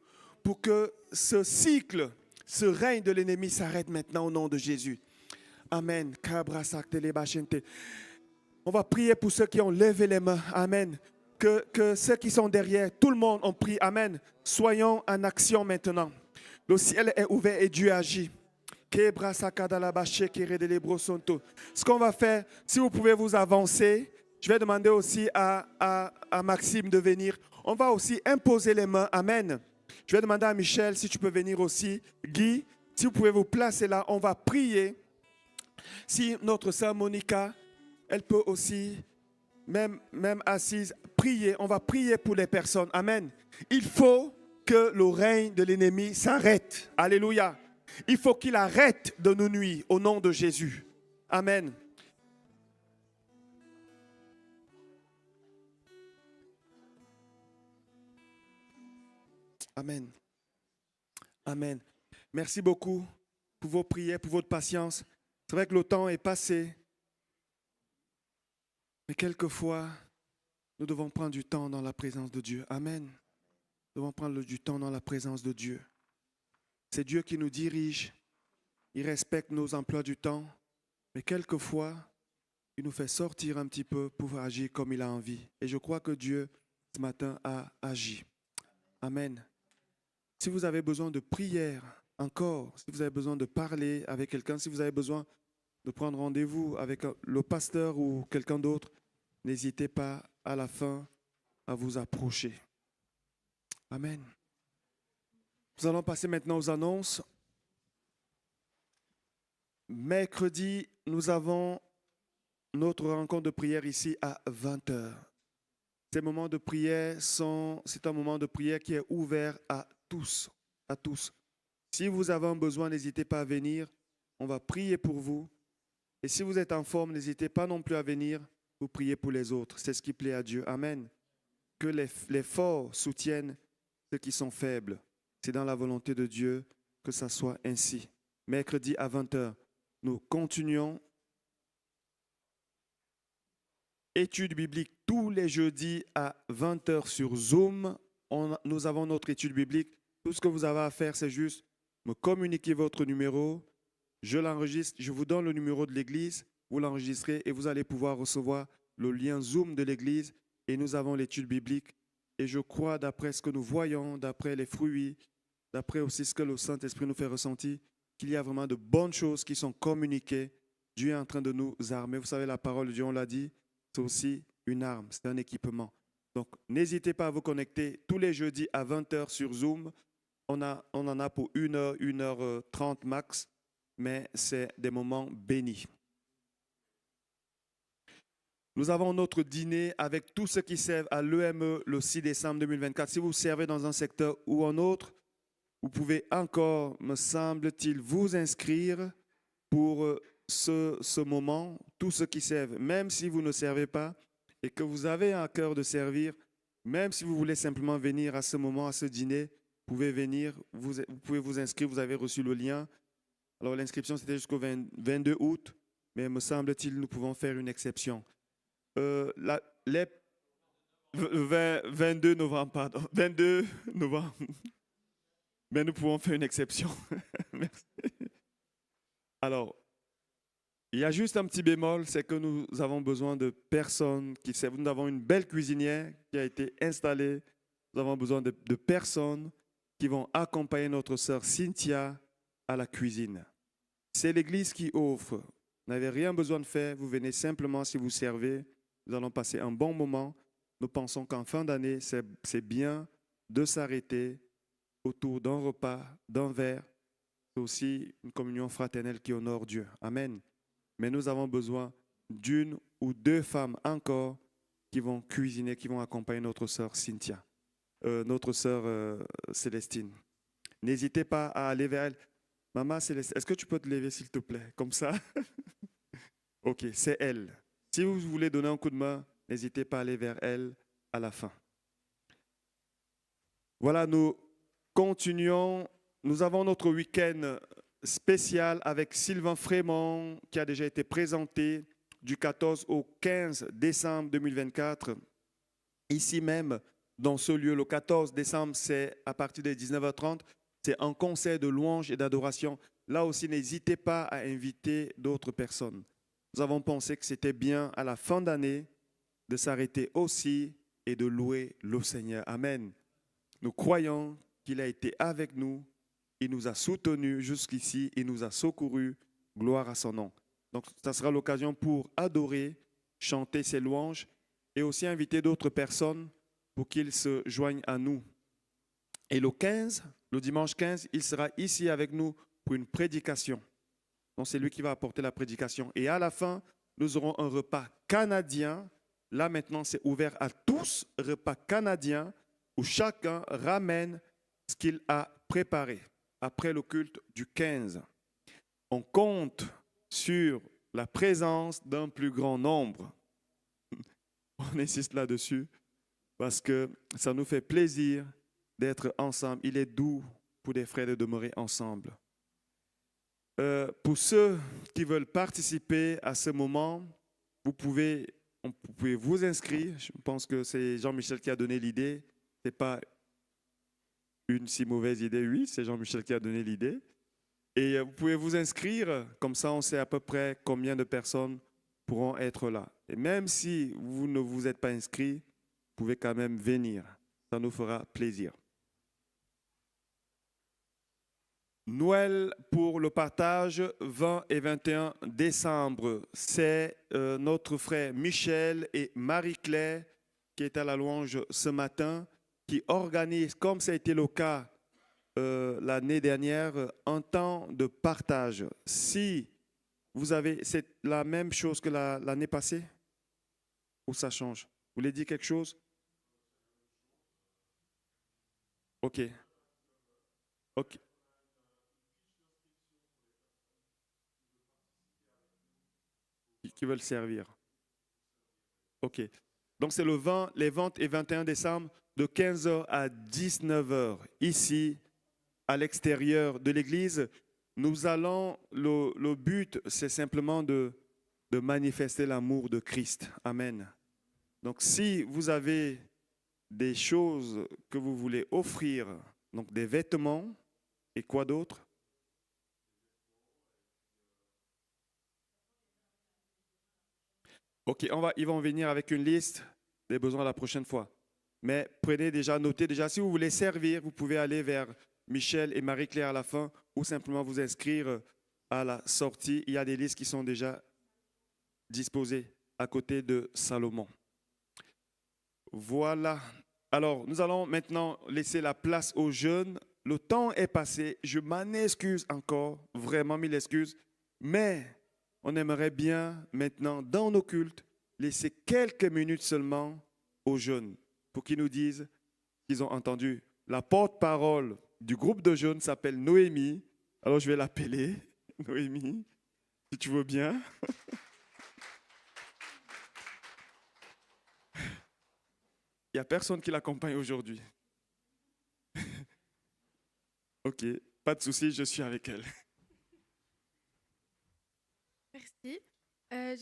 pour que ce cycle, ce règne de l'ennemi s'arrête maintenant au nom de Jésus. Amen. On va prier pour ceux qui ont levé les mains. Amen. que ceux qui sont derrière, tout le monde ont pris. Amen. Soyons en action maintenant. Le ciel est ouvert et Dieu agit. Ce qu'on va faire, si vous pouvez vous avancer, je vais demander aussi à Maxime de venir. On va aussi imposer les mains. Amen. Je vais demander à Michel si tu peux venir aussi. Guy, si vous pouvez vous placer là, on va prier. Si notre sœur Monica, elle peut aussi, même assise, prier. On va prier pour les personnes. Amen. Il faut que le règne de l'ennemi s'arrête. Alléluia. Il faut qu'il arrête de nous nuire au nom de Jésus. Amen. Amen. Amen. Merci beaucoup pour vos prières, pour votre patience. C'est vrai que le temps est passé. Mais quelquefois, nous devons prendre du temps dans la présence de Dieu. Amen. Nous devons prendre du temps dans la présence de Dieu. C'est Dieu qui nous dirige. Il respecte nos emplois du temps. Mais quelquefois, il nous fait sortir un petit peu pour agir comme il a envie. Et je crois que Dieu, ce matin, a agi. Amen. Si vous avez besoin de prière, encore, si vous avez besoin de parler avec quelqu'un, si vous avez besoin de prendre rendez-vous avec le pasteur ou quelqu'un d'autre, n'hésitez pas à la fin à vous approcher. Amen. Nous allons passer maintenant aux annonces. Mercredi, nous avons notre rencontre de prière ici à 20h. Ces moments de prière c'est un moment de prière qui est ouvert à tous, à tous. Si vous avez un besoin, n'hésitez pas à venir. On va prier pour vous. Et si vous êtes en forme, n'hésitez pas non plus à venir pour prier pour les autres. C'est ce qui plaît à Dieu. Amen. Que les forts soutiennent ceux qui sont faibles. C'est dans la volonté de Dieu que ça soit ainsi. Mercredi à 20h, nous continuons. Étude biblique tous les jeudis à 20h sur Zoom. Nous avons notre étude biblique. Tout ce que vous avez à faire, c'est juste me communiquer votre numéro. Je l'enregistre. Je vous donne le numéro de l'église. Vous l'enregistrez et vous allez pouvoir recevoir le lien Zoom de l'église. Et nous avons l'étude biblique. Et je crois, d'après ce que nous voyons, d'après les fruits, d'après aussi ce que le Saint-Esprit nous fait ressentir, qu'il y a vraiment de bonnes choses qui sont communiquées. Dieu est en train de nous armer. Vous savez, la parole de Dieu, on l'a dit, c'est aussi une arme, c'est un équipement. Donc, n'hésitez pas à vous connecter tous les jeudis à 20h sur Zoom. On en a pour 1h, 1h30 max, mais c'est des moments bénis. Nous avons notre dîner avec tous ceux qui servent à l'EME le 6 décembre 2024. Si vous servez dans un secteur ou un autre, vous pouvez encore, me semble-t-il, vous inscrire pour ce moment. Tous ceux qui servent, même si vous ne servez pas et que vous avez un cœur de servir, même si vous voulez simplement venir à ce moment, à ce dîner, vous pouvez venir, vous pouvez vous inscrire, vous avez reçu le lien. Alors l'inscription c'était jusqu'au 22 août, mais me semble-t-il, nous pouvons faire une exception. 22 novembre, pardon. 22 novembre. Mais nous pouvons faire une exception. Merci. Alors, il y a juste un petit bémol, c'est que nous avons besoin de personnes qui servent. Nous avons une belle cuisinière qui a été installée. Nous avons besoin de personnes qui vont accompagner notre sœur Cynthia à la cuisine. C'est l'église qui offre. Vous n'avez rien besoin de faire. Vous venez simplement si vous servez. Nous allons passer un bon moment. Nous pensons qu'en fin d'année, c'est bien de s'arrêter autour d'un repas, d'un verre. C'est aussi une communion fraternelle qui honore Dieu. Amen. Mais nous avons besoin d'une ou deux femmes encore qui vont cuisiner, qui vont accompagner notre sœur Cynthia, notre sœur Célestine. N'hésitez pas à aller vers elle. Maman Célestine, est-ce que tu peux te lever s'il te plaît? Comme ça. Ok, c'est elle. Si vous voulez donner un coup de main, n'hésitez pas à aller vers elle à la fin. Voilà, nous continuons. Nous avons notre week-end spécial avec Sylvain Frémont qui a déjà été présenté du 14 au 15 décembre 2024. Ici même, dans ce lieu, le 14 décembre, c'est à partir de 19h30. C'est un concert de louange et d'adoration. Là aussi, n'hésitez pas à inviter d'autres personnes. Nous avons pensé que c'était bien à la fin d'année de s'arrêter aussi et de louer le Seigneur. Amen. Nous croyons qu'il a été avec nous, il nous a soutenus jusqu'ici, il nous a secourus. Gloire à son nom. Donc, ça sera l'occasion pour adorer, chanter ses louanges et aussi inviter d'autres personnes pour qu'ils se joignent à nous. Et le 15, le dimanche 15, il sera ici avec nous pour une prédication. Donc, c'est lui qui va apporter la prédication. Et à la fin, nous aurons un repas canadien. Là, maintenant, c'est ouvert à tous, repas canadien, où chacun ramène ce qu'il a préparé après le culte du 15. On compte sur la présence d'un plus grand nombre. On insiste là-dessus parce que ça nous fait plaisir d'être ensemble. Il est doux pour des frères de demeurer ensemble. Pour ceux qui veulent participer à ce moment, vous pouvez vous inscrire. Je pense que c'est Jean-Michel qui a donné l'idée. Ce n'est pas une si mauvaise idée, oui, c'est Jean-Michel qui a donné l'idée. Et vous pouvez vous inscrire, comme ça on sait à peu près combien de personnes pourront être là. Et même si vous ne vous êtes pas inscrit, vous pouvez quand même venir. Ça nous fera plaisir. Noël pour le partage, 20 et 21 décembre. C'est notre frère Michel et Marie-Claire qui est à la louange ce matin, qui organisent, comme ça a été le cas l'année dernière, un temps de partage. Si vous avez, c'est la même chose que l'année passée ou ça change? Vous voulez dire quelque chose? Ok. Ok. Qui veulent servir. Ok. Donc c'est les 20 et 21 décembre de 15h à 19h ici à l'extérieur de l'église. Nous allons, le but c'est simplement de manifester l'amour de Christ. Amen. Donc si vous avez des choses que vous voulez offrir, donc des vêtements et quoi d'autre? Ok, ils vont venir avec une liste des besoins la prochaine fois. Mais notez déjà, si vous voulez servir, vous pouvez aller vers Michel et Marie-Claire à la fin ou simplement vous inscrire à la sortie. Il y a des listes qui sont déjà disposées à côté de Salomon. Voilà. Alors, nous allons maintenant laisser la place aux jeunes. Le temps est passé. Je m'en excuse encore, vraiment mille excuses. Mais on aimerait bien maintenant, dans nos cultes, laisser quelques minutes seulement aux jeunes pour qu'ils nous disent qu'ils ont entendu. La porte-parole du groupe de jeunes s'appelle Noémie. Alors je vais l'appeler. Noémie, si tu veux bien. Il n'y a personne qui l'accompagne aujourd'hui. Ok, pas de souci, je suis avec elle. Merci.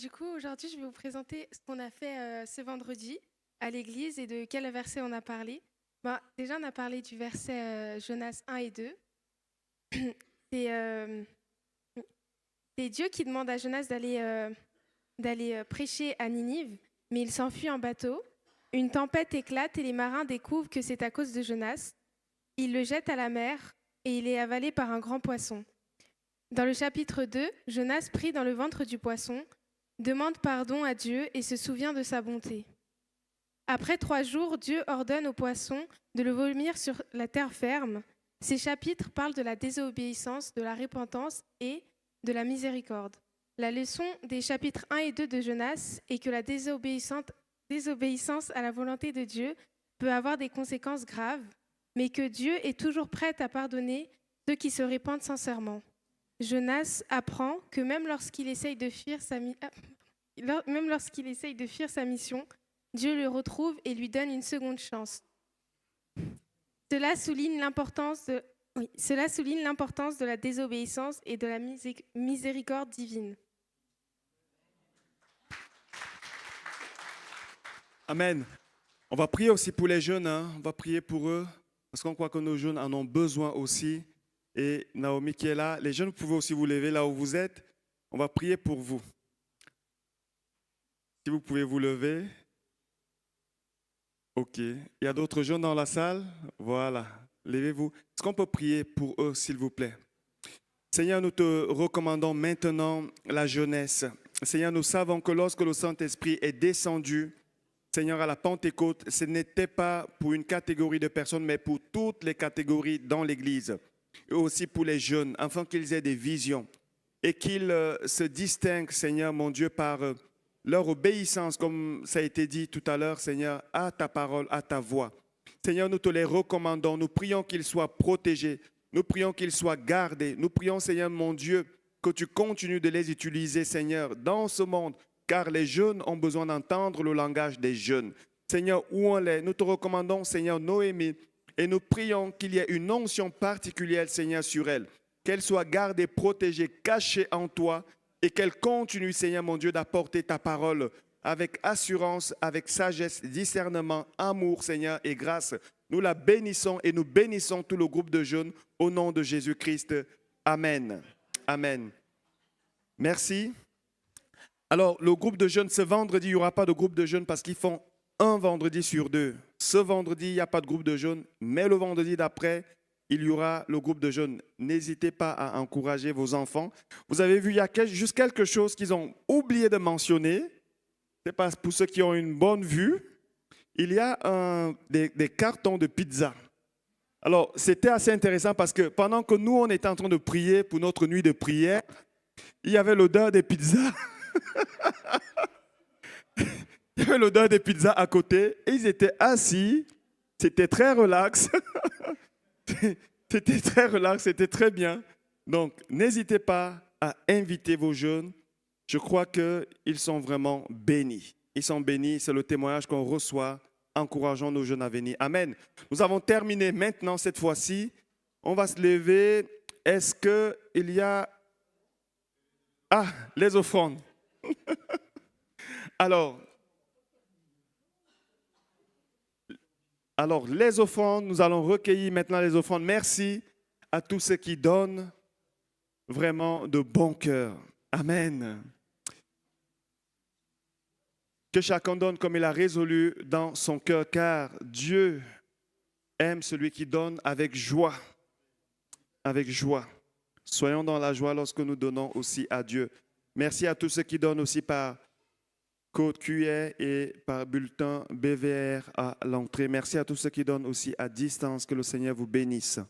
Du coup, aujourd'hui, je vais vous présenter ce qu'on a fait ce vendredi à l'église et de quel verset on a parlé. Déjà, on a parlé du verset Jonas 1 et 2. C'est Dieu qui demande à Jonas d'aller prêcher à Ninive, mais il s'enfuit en bateau. Une tempête éclate et les marins découvrent que c'est à cause de Jonas. Ils le jettent à la mer et il est avalé par un grand poisson. Dans le chapitre 2, Jonas, pris dans le ventre du poisson, demande pardon à Dieu et se souvient de sa bonté. Après 3 jours, Dieu ordonne au poisson de le vomir sur la terre ferme. Ces chapitres parlent de la désobéissance, de la repentance et de la miséricorde. La leçon des chapitres 1 et 2 de Jonas est que la désobéissance à la volonté de Dieu peut avoir des conséquences graves, mais que Dieu est toujours prêt à pardonner ceux qui se répandent sincèrement. Jonas apprend que même lorsqu'il essaye de fuir sa mission, Dieu le retrouve et lui donne une seconde chance. Cela souligne l'importance de la désobéissance et de la miséricorde divine. Amen. On va prier aussi pour les jeunes, on va prier pour eux, parce qu'on croit que nos jeunes en ont besoin aussi. Et Naomi qui est là, les jeunes, vous pouvez aussi vous lever là où vous êtes. On va prier pour vous. Si vous pouvez vous lever. Ok. Il y a d'autres jeunes dans la salle? Voilà. Levez-vous. Est-ce qu'on peut prier pour eux, s'il vous plaît? Seigneur, nous te recommandons maintenant la jeunesse. Seigneur, nous savons que lorsque le Saint-Esprit est descendu, Seigneur, à la Pentecôte, ce n'était pas pour une catégorie de personnes, mais pour toutes les catégories dans l'Église. Et aussi pour les jeunes, afin qu'ils aient des visions. Et qu'ils se distinguent, Seigneur, mon Dieu, par leur obéissance, comme ça a été dit tout à l'heure, Seigneur, à ta parole, à ta voix. Seigneur, nous te les recommandons. Nous prions qu'ils soient protégés. Nous prions qu'ils soient gardés. Nous prions, Seigneur, mon Dieu, que tu continues de les utiliser, Seigneur, dans ce monde, car les jeunes ont besoin d'entendre le langage des jeunes. Seigneur, où on est, nous te recommandons, Seigneur, Noémie, et nous prions qu'il y ait une onction particulière, Seigneur, sur elle. Qu'elle soit gardée, protégée, cachée en toi, et qu'elle continue, Seigneur, mon Dieu, d'apporter ta parole avec assurance, avec sagesse, discernement, amour, Seigneur, et grâce. Nous la bénissons et nous bénissons tout le groupe de jeunes au nom de Jésus-Christ. Amen. Amen. Merci. Alors, le groupe de jeunes, ce vendredi, il n'y aura pas de groupe de jeunes parce qu'ils font un vendredi sur deux. Ce vendredi, il n'y a pas de groupe de jeunes, mais le vendredi d'après, il y aura le groupe de jeunes. N'hésitez pas à encourager vos enfants. Vous avez vu, il y a juste quelque chose qu'ils ont oublié de mentionner. C'est pas pour ceux qui ont une bonne vue. Il y a des cartons de pizza. Alors, c'était assez intéressant parce que pendant que nous, on était en train de prier pour notre nuit de prière, il y avait l'odeur des pizzas. Il y avait l'odeur des pizzas à côté et ils étaient assis. C'était très relax. C'était très relax, c'était très bien. Donc, n'hésitez pas à inviter vos jeunes. Je crois qu'ils sont vraiment bénis. Ils sont bénis, c'est le témoignage qu'on reçoit. Encourageons nos jeunes à venir. Amen. Nous avons terminé maintenant cette fois-ci. On va se lever. Est-ce qu'il y a... Ah, les offrandes. Alors, les offrandes, nous allons recueillir maintenant les offrandes. Merci à tous ceux qui donnent vraiment de bon cœur. Amen. Que chacun donne comme il a résolu dans son cœur, car Dieu aime celui qui donne avec joie. Avec joie. Soyons dans la joie lorsque nous donnons aussi à Dieu. Merci à tous ceux qui donnent aussi par code QR et par bulletin BVR à l'entrée. Merci à tous ceux qui donnent aussi à distance. Que le Seigneur vous bénisse.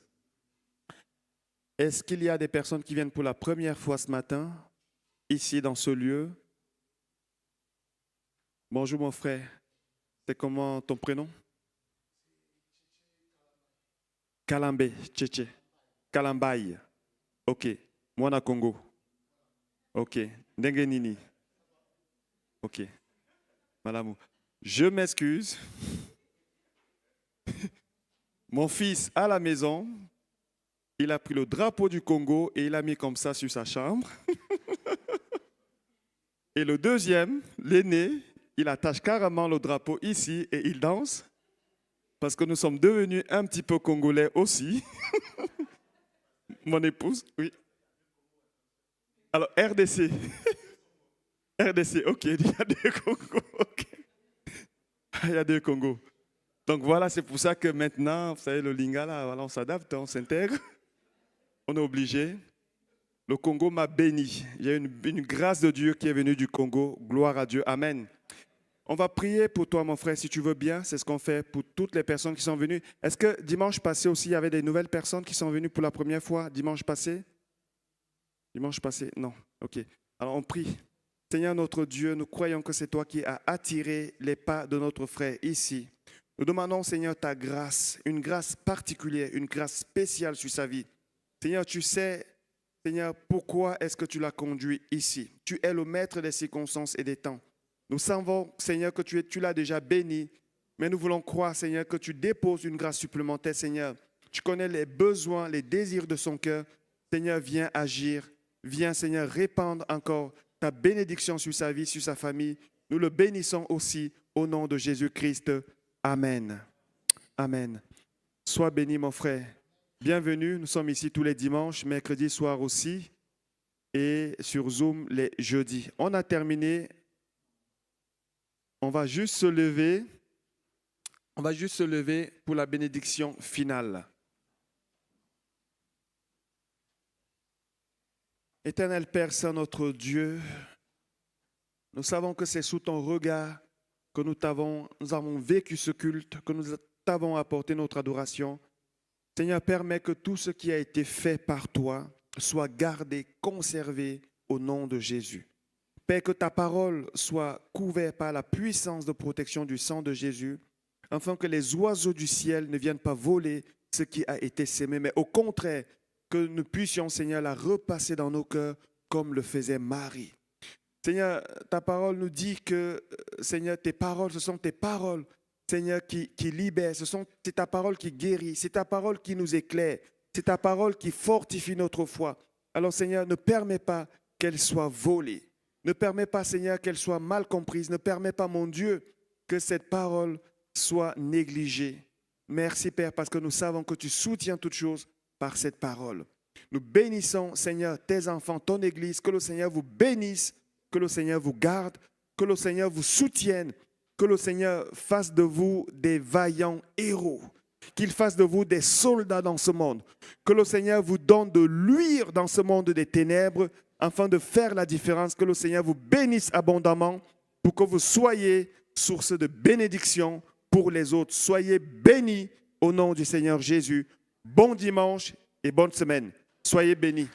Est-ce qu'il y a des personnes qui viennent pour la première fois ce matin, ici dans ce lieu? Bonjour mon frère. C'est comment ton prénom? Kalambé, Tchétché. Kalambaye. Ok. Mwana Congo. Ok. Ndengenini. Ok. Madame, je m'excuse. Mon fils à la maison, il a pris le drapeau du Congo et il l'a mis comme ça sur sa chambre. Et le deuxième, l'aîné, il attache carrément le drapeau ici et il danse parce que nous sommes devenus un petit peu congolais aussi. Mon épouse, oui. Alors, RDC. RDC, ok, il y a deux Congos. Okay. Il y a deux Congos. Donc voilà, c'est pour ça que maintenant, vous savez, le lingala, voilà, on s'adapte, on s'intègre. On est obligé. Le Congo m'a béni. Il y a une grâce de Dieu qui est venue du Congo. Gloire à Dieu. Amen. On va prier pour toi, mon frère, si tu veux bien. C'est ce qu'on fait pour toutes les personnes qui sont venues. Est-ce que dimanche passé aussi, il y avait des nouvelles personnes qui sont venues pour la première fois? Dimanche passé? Dimanche passé? Non. OK. Alors, on prie. Seigneur notre Dieu, nous croyons que c'est toi qui as attiré les pas de notre frère ici. Nous demandons, Seigneur, ta grâce, une grâce particulière, une grâce spéciale sur sa vie. Seigneur, tu sais, Seigneur, pourquoi est-ce que tu l'as conduit ici? Tu es le maître des circonstances et des temps. Nous savons, Seigneur, que tu l'as déjà béni, mais nous voulons croire, Seigneur, que tu déposes une grâce supplémentaire, Seigneur. Tu connais les besoins, les désirs de son cœur. Seigneur, viens agir. Viens, Seigneur, répandre encore ta bénédiction sur sa vie, sur sa famille. Nous le bénissons aussi au nom de Jésus-Christ. Amen. Amen. Sois béni, mon frère. Bienvenue. Nous sommes ici tous les dimanches, mercredi soir aussi, et sur Zoom les jeudis. On a terminé. On va juste se lever On va juste se lever pour la bénédiction finale. Éternel Père Saint, notre Dieu, nous savons que c'est sous ton regard que nous avons vécu ce culte, que nous t'avons apporté notre adoration. Seigneur, permets que tout ce qui a été fait par toi soit gardé, conservé au nom de Jésus. Père, que ta parole soit couverte par la puissance de protection du sang de Jésus, afin que les oiseaux du ciel ne viennent pas voler ce qui a été sémé, mais au contraire, que nous puissions, Seigneur, la repasser dans nos cœurs comme le faisait Marie. Seigneur, ta parole nous dit que, Seigneur, tes paroles, ce sont tes paroles, Seigneur, qui libèrent, c'est ta parole qui guérit, c'est ta parole qui nous éclaire, c'est ta parole qui fortifie notre foi. Alors, Seigneur, ne permets pas qu'elle soit volée. Ne permets pas, Seigneur, qu'elle soit mal comprise. Ne permets pas, mon Dieu, que cette parole soit négligée. Merci, Père, parce que nous savons que tu soutiens toutes choses par cette parole. Nous bénissons, Seigneur, tes enfants, ton Église, que le Seigneur vous bénisse, que le Seigneur vous garde, que le Seigneur vous soutienne, que le Seigneur fasse de vous des vaillants héros, qu'il fasse de vous des soldats dans ce monde, que le Seigneur vous donne de luire dans ce monde des ténèbres, afin de faire la différence, que le Seigneur vous bénisse abondamment pour que vous soyez source de bénédiction pour les autres. Soyez bénis au nom du Seigneur Jésus. Bon dimanche et bonne semaine. Soyez bénis.